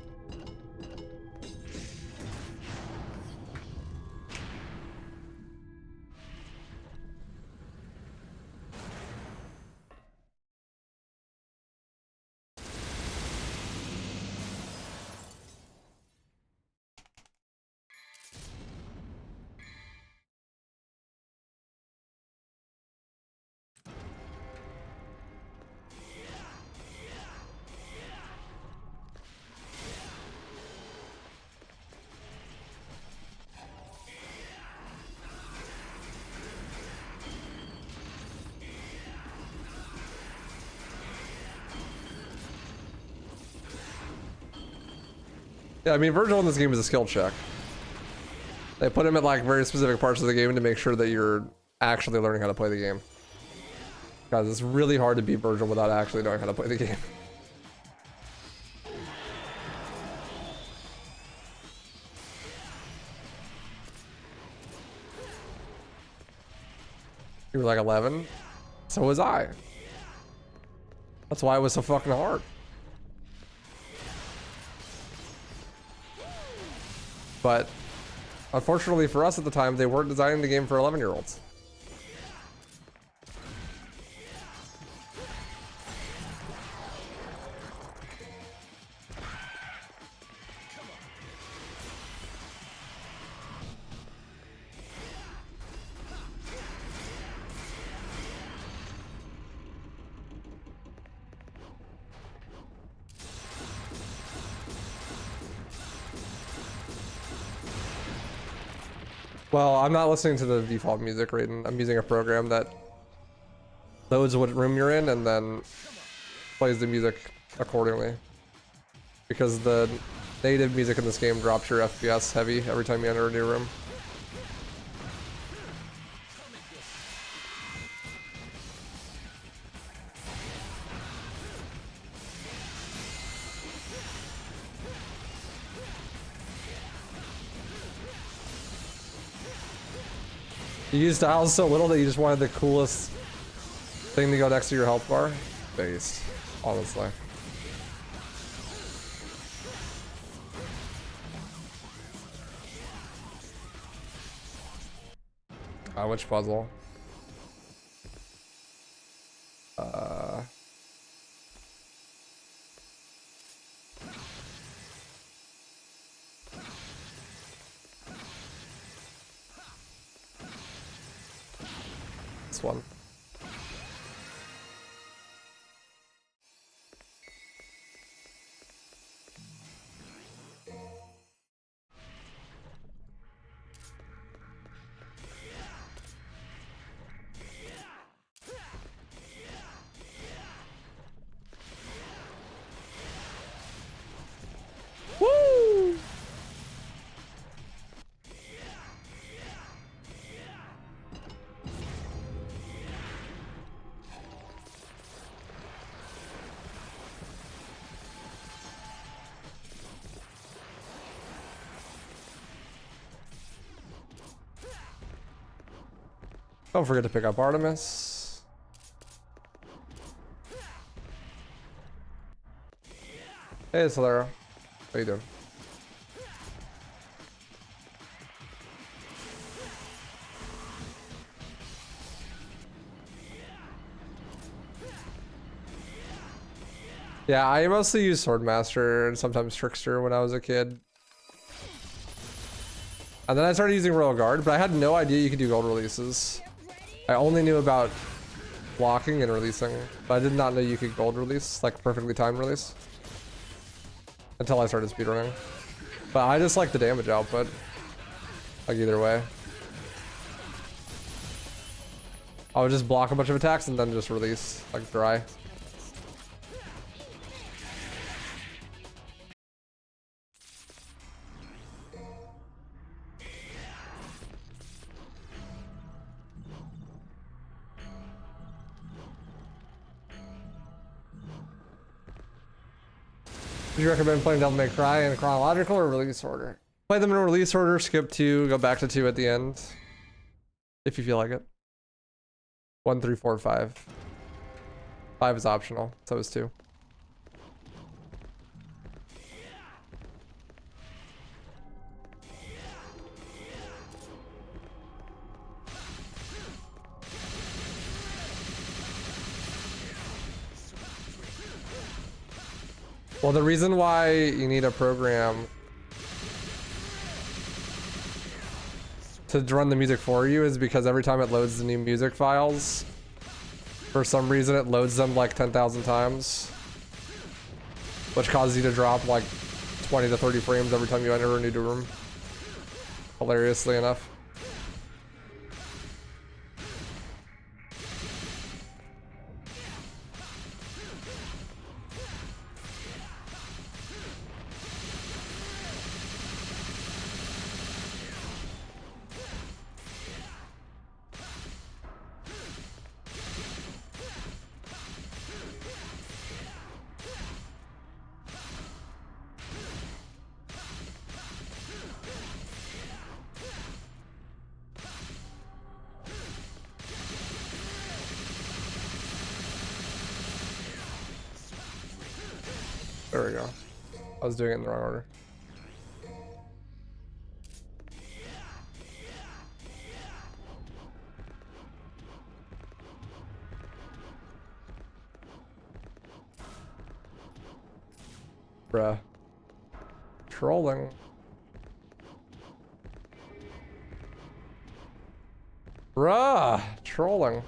Yeah, I mean, Virgil in this game is a skill check. They put him at like very specific parts of the game to make sure that you're actually learning how to play the game. Guys, it's really hard to beat Virgil without actually knowing how to play the game. You were like 11? So was I. That's why it was so fucking hard. But unfortunately for us at the time, they weren't designing the game for 11-year-olds. Well, I'm not listening to the default music, Raiden. I'm using a program that loads what room you're in and then plays the music accordingly. Because the native music in this game drops your FPS heavy every time you enter a new room. You used dials so little that you just wanted the coolest thing to go next to your health bar? Based, honestly. Which puzzle? This one. Woo! Don't forget to pick up Artemis. Hey, Solera. How you doing? Yeah, I mostly used Swordmaster and sometimes Trickster when I was a kid. And then I started using Royal Guard, but I had no idea you could do gold releases. I only knew about blocking and releasing, but I did not know you could gold release, like perfectly timed release. Until I started speedrunning. But I just like the damage output. Like either way. I would just block a bunch of attacks and then just release, like dry. Would you recommend playing Devil May Cry in chronological or release order? Play them in release order, skip 2, go back to 2 at the end. If you feel like it. 1, 3, 4, 5. 5 is optional, so is 2. Well, the reason why you need a program to run the music for you is because every time it loads the new music files, for some reason it loads them like 10,000 times, which causes you to drop like 20 to 30 frames every time you enter a new room, hilariously enough. There we go. I was doing it in the wrong order. Bruh. Trolling. Bruh. Trolling.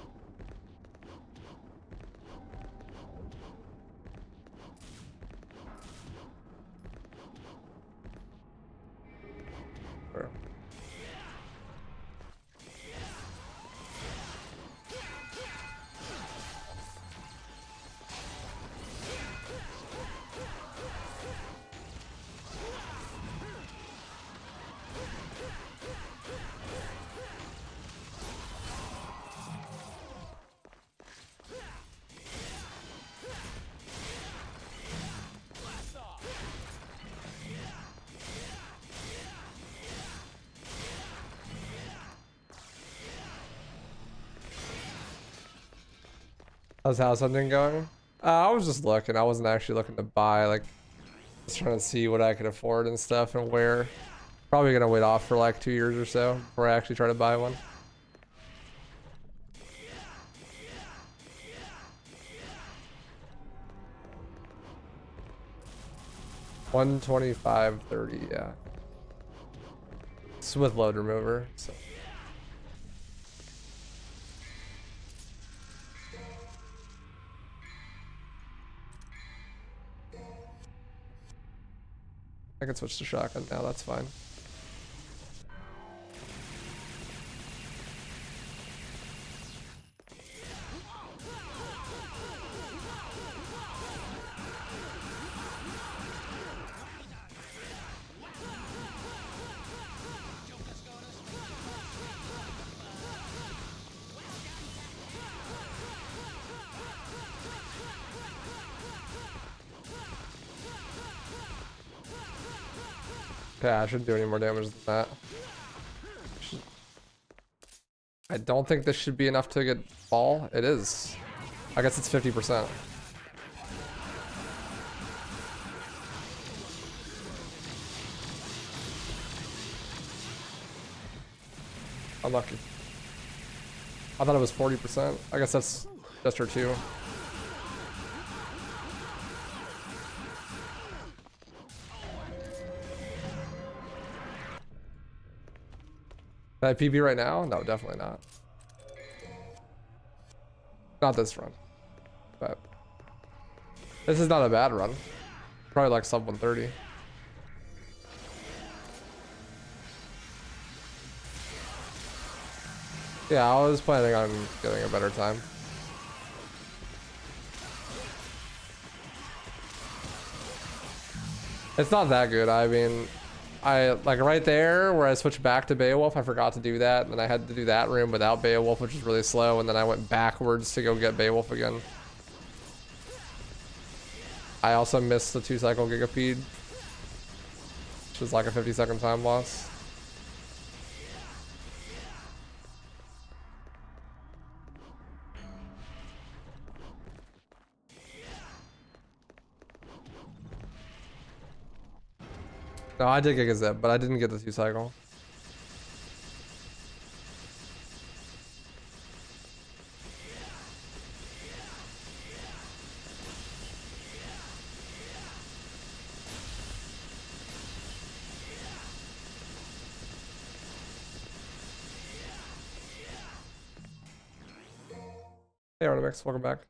How's house hunting going? I was just looking. I wasn't actually looking to buy. Like, just trying to see what I could afford and stuff and where. Probably gonna wait off for like 2 years or so before I actually try to buy one. $125.30, yeah. It's with load remover, so. I can switch to shotgun now, that's fine. Yeah, I shouldn't do any more damage than that. I don't think this should be enough to get ball. It is. I guess it's 50%. Unlucky. I thought it was 40%. I guess that's just her too. Can I PB right now? No, definitely not. Not this run. But this is not a bad run. Probably like sub 130. Yeah, I was planning on getting a better time. It's not that good. I mean, I like right there where I switched back to Beowulf, I forgot to do that, and then I had to do that room without Beowulf, which is really slow, and then I went backwards to go get Beowulf again. I also missed the 2-cycle Gigapede, which is like a 50-second time loss. No, I did get a zip, but I didn't get the 2-cycle. Hey, Artemix, welcome back. That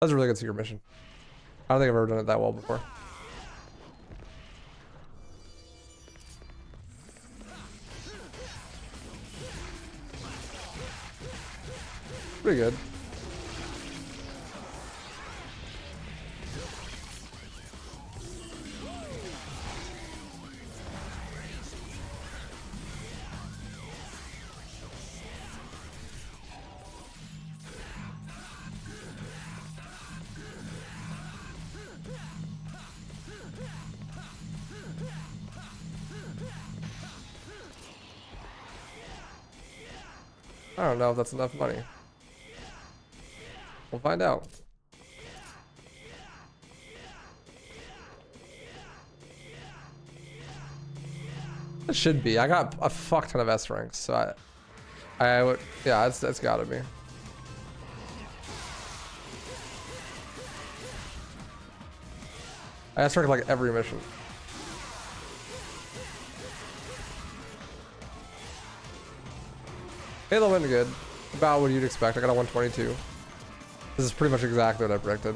was a really good secret mission. I don't think I've ever done it that well before. Pretty good. I don't know if that's enough money. We'll find out. It should be. I got a fuck ton of S ranks, so I would, yeah, it's gotta be. I S rank like every mission. Halo went good. About what you'd expect. I got a 122. This is pretty much exactly what I predicted.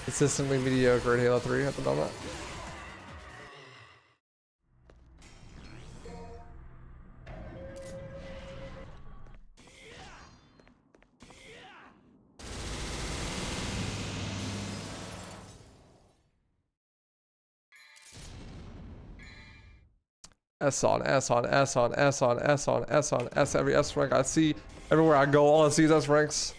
Consistently mediocre at Halo 3 at the moment. S on S on S on S on S on S on S. Every S rank I see, everywhere I go, all I see is S ranks.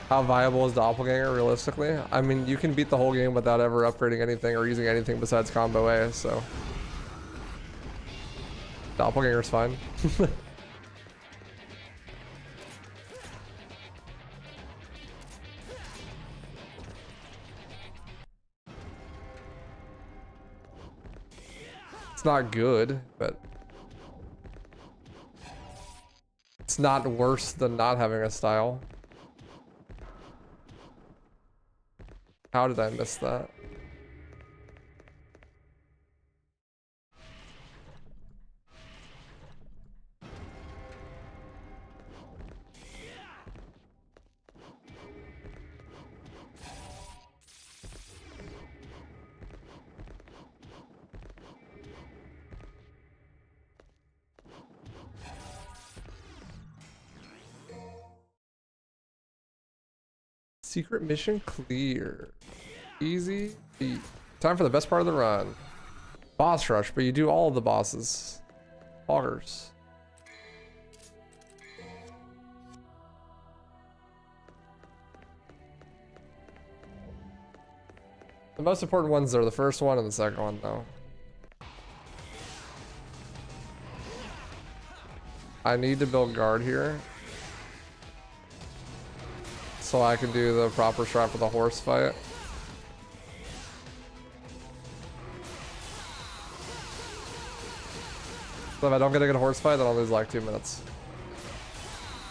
How viable is Doppelganger realistically? I mean, you can beat the whole game without ever upgrading anything or using anything besides combo A, so. Doppelganger's fine. It's not good, but it's not worse than not having a style. How did I miss that? Secret mission clear. Easy beat. Time for the best part of the run. Boss rush, but you do all of the bosses. Poggers. The most important ones are the first one and the second one, though. I need to build guard here, so I can do the proper strat for the horse fight. So if I don't get a good horse fight, then I'll lose like 2 minutes.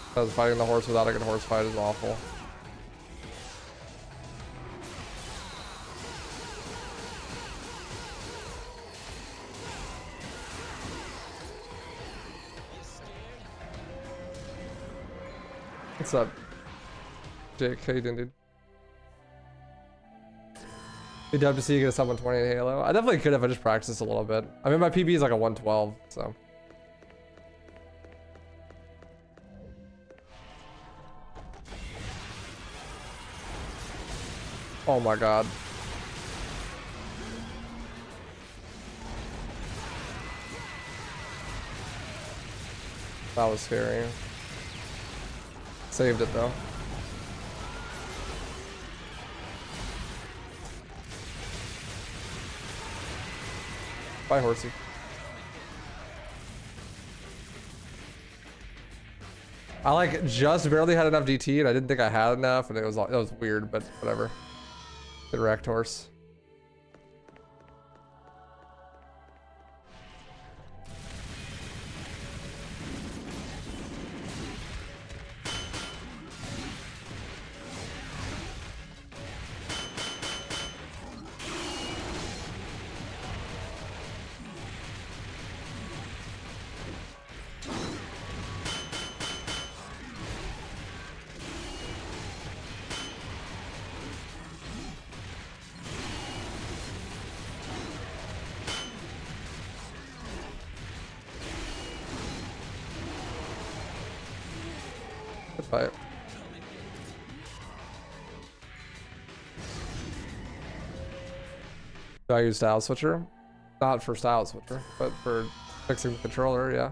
Because fighting the horse without a good horse fight is awful. What's up, Jake? How you doing, dude? You'd love to see you get a sub 120 in Halo. I definitely could if I just practiced a little bit. I mean, my PB is like a 112, so. Oh my god. That was scary. Saved it though. Bye, horsey. I like just barely had enough DT and I didn't think I had enough and it was weird, but whatever. Good wrecked horse. Fight. Do I use style switcher? Not for style switcher, but for fixing the controller, yeah.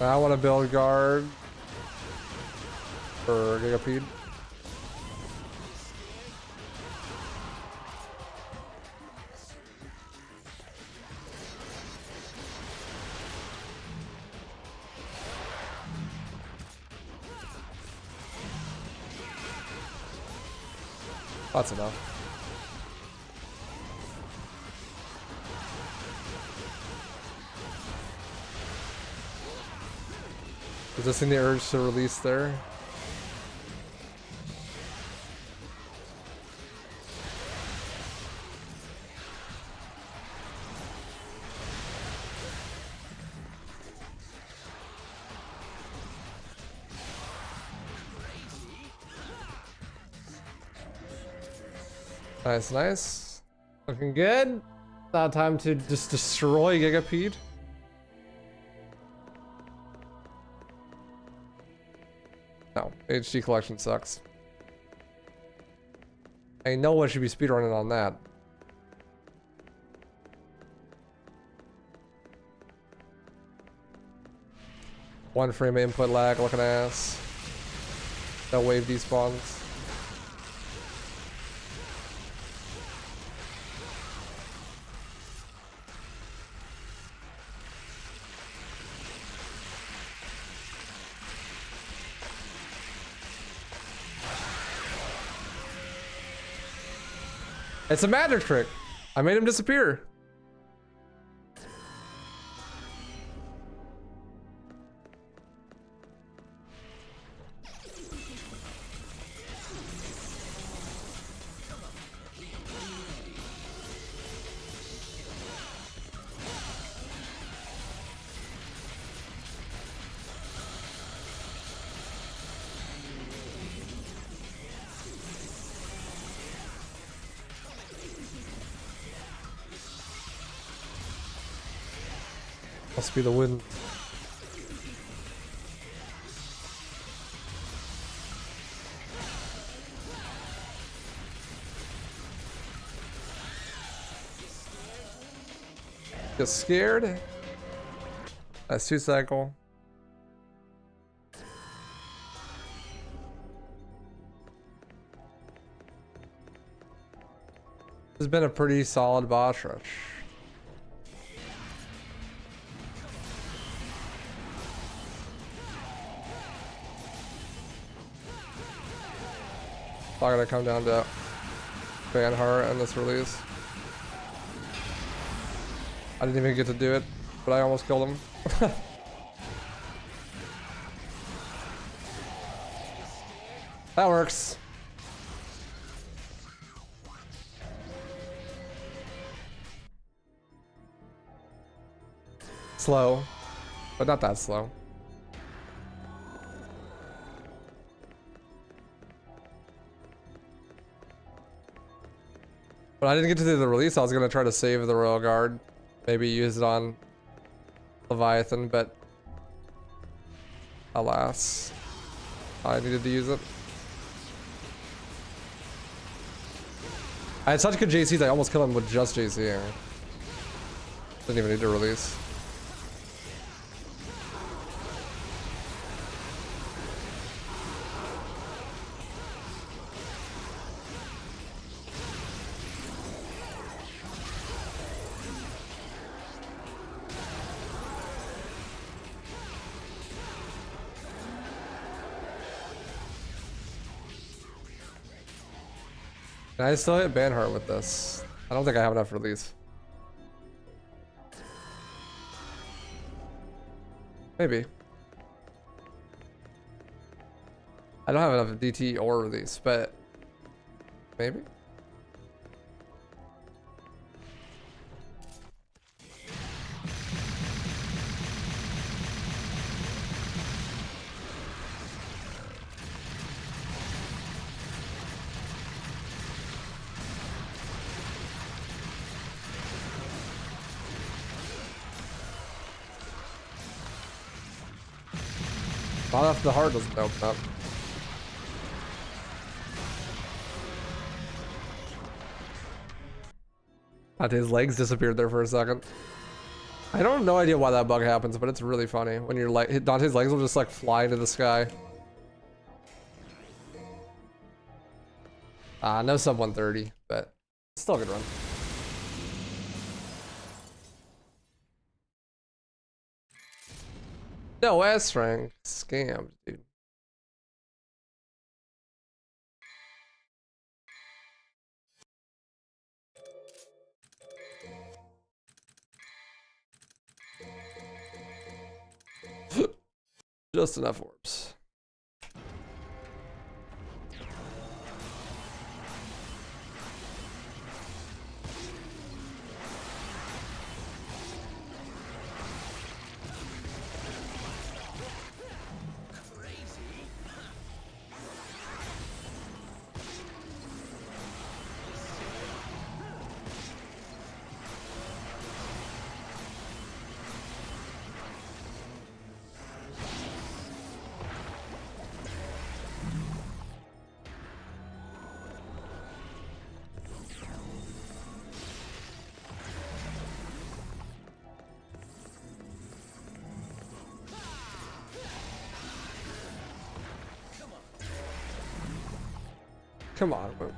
I want to build guard for Gigapede. That's enough. Resisting the urge to release there. Nice, nice. Looking good. Now time to just destroy Gigapede. No, HD collection sucks. I know what should be speedrunning on that. One frame of input lag looking ass. No wave despawns. It's a magic trick. I made him disappear. Must be the wind. Get scared. That's 2 cycle. This has been a pretty solid boss rush. Not gonna come down to Banhart and this release. I didn't even get to do it, but I almost killed him. That works. Slow, but not that slow. But I didn't get to do the release. I was gonna try to save the Royal Guard, maybe use it on Leviathan, but alas, I needed to use it. I had such good JCs, I almost killed him with just JC. Didn't even need to release. Can I still hit Banhart with this? I don't think I have enough release. Maybe. I don't have enough DT or release, but maybe? Not if the heart doesn't open up. Dante's legs disappeared there for a second. I don't have no idea why that bug happens, but it's really funny when you're like Dante's legs will just like fly into the sky. No sub 130, but still a good run. No S rank scammed, dude. Just enough orbs. Come on, bro.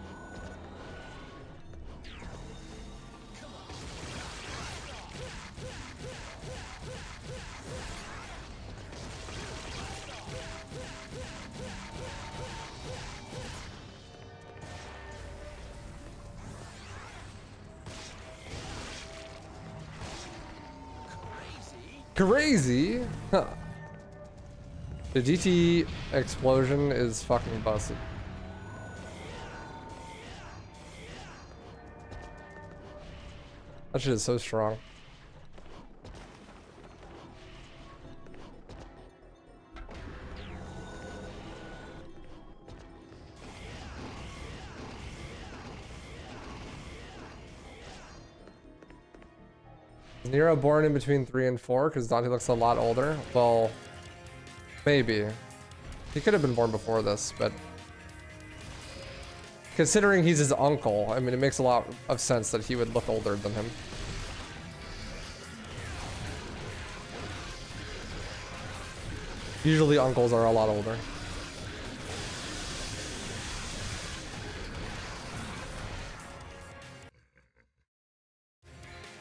Crazy? Huh. The GT explosion is fucking busted. That shit is so strong. Is Nero born in between 3 and 4? Because Dante looks a lot older. Well, maybe. He could have been born before this, but considering he's his uncle, I mean, it makes a lot of sense that he would look older than him. Usually uncles are a lot older.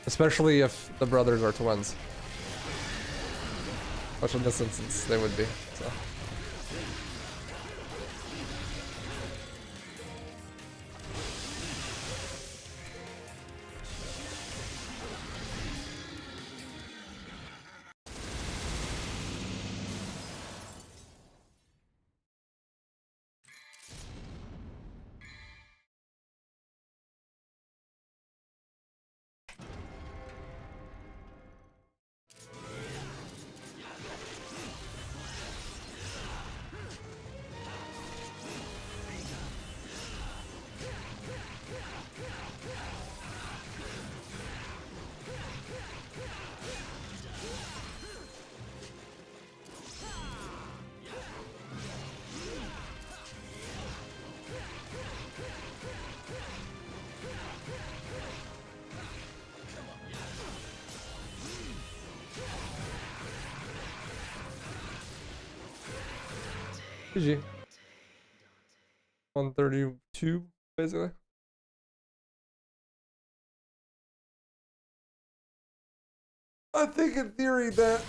Especially if the brothers are twins. Which in this instance, they would be, so. GG. 132, basically. I think in theory that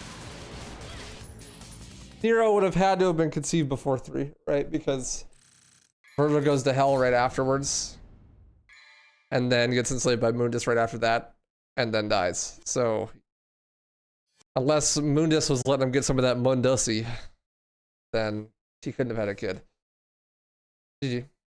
Nero would have had to have been conceived before 3, right? Because Virgil goes to hell right afterwards. And then gets enslaved by Mundus right after that. And then dies. So unless Mundus was letting him get some of that Mundussy, then he couldn't have had a kid. GG.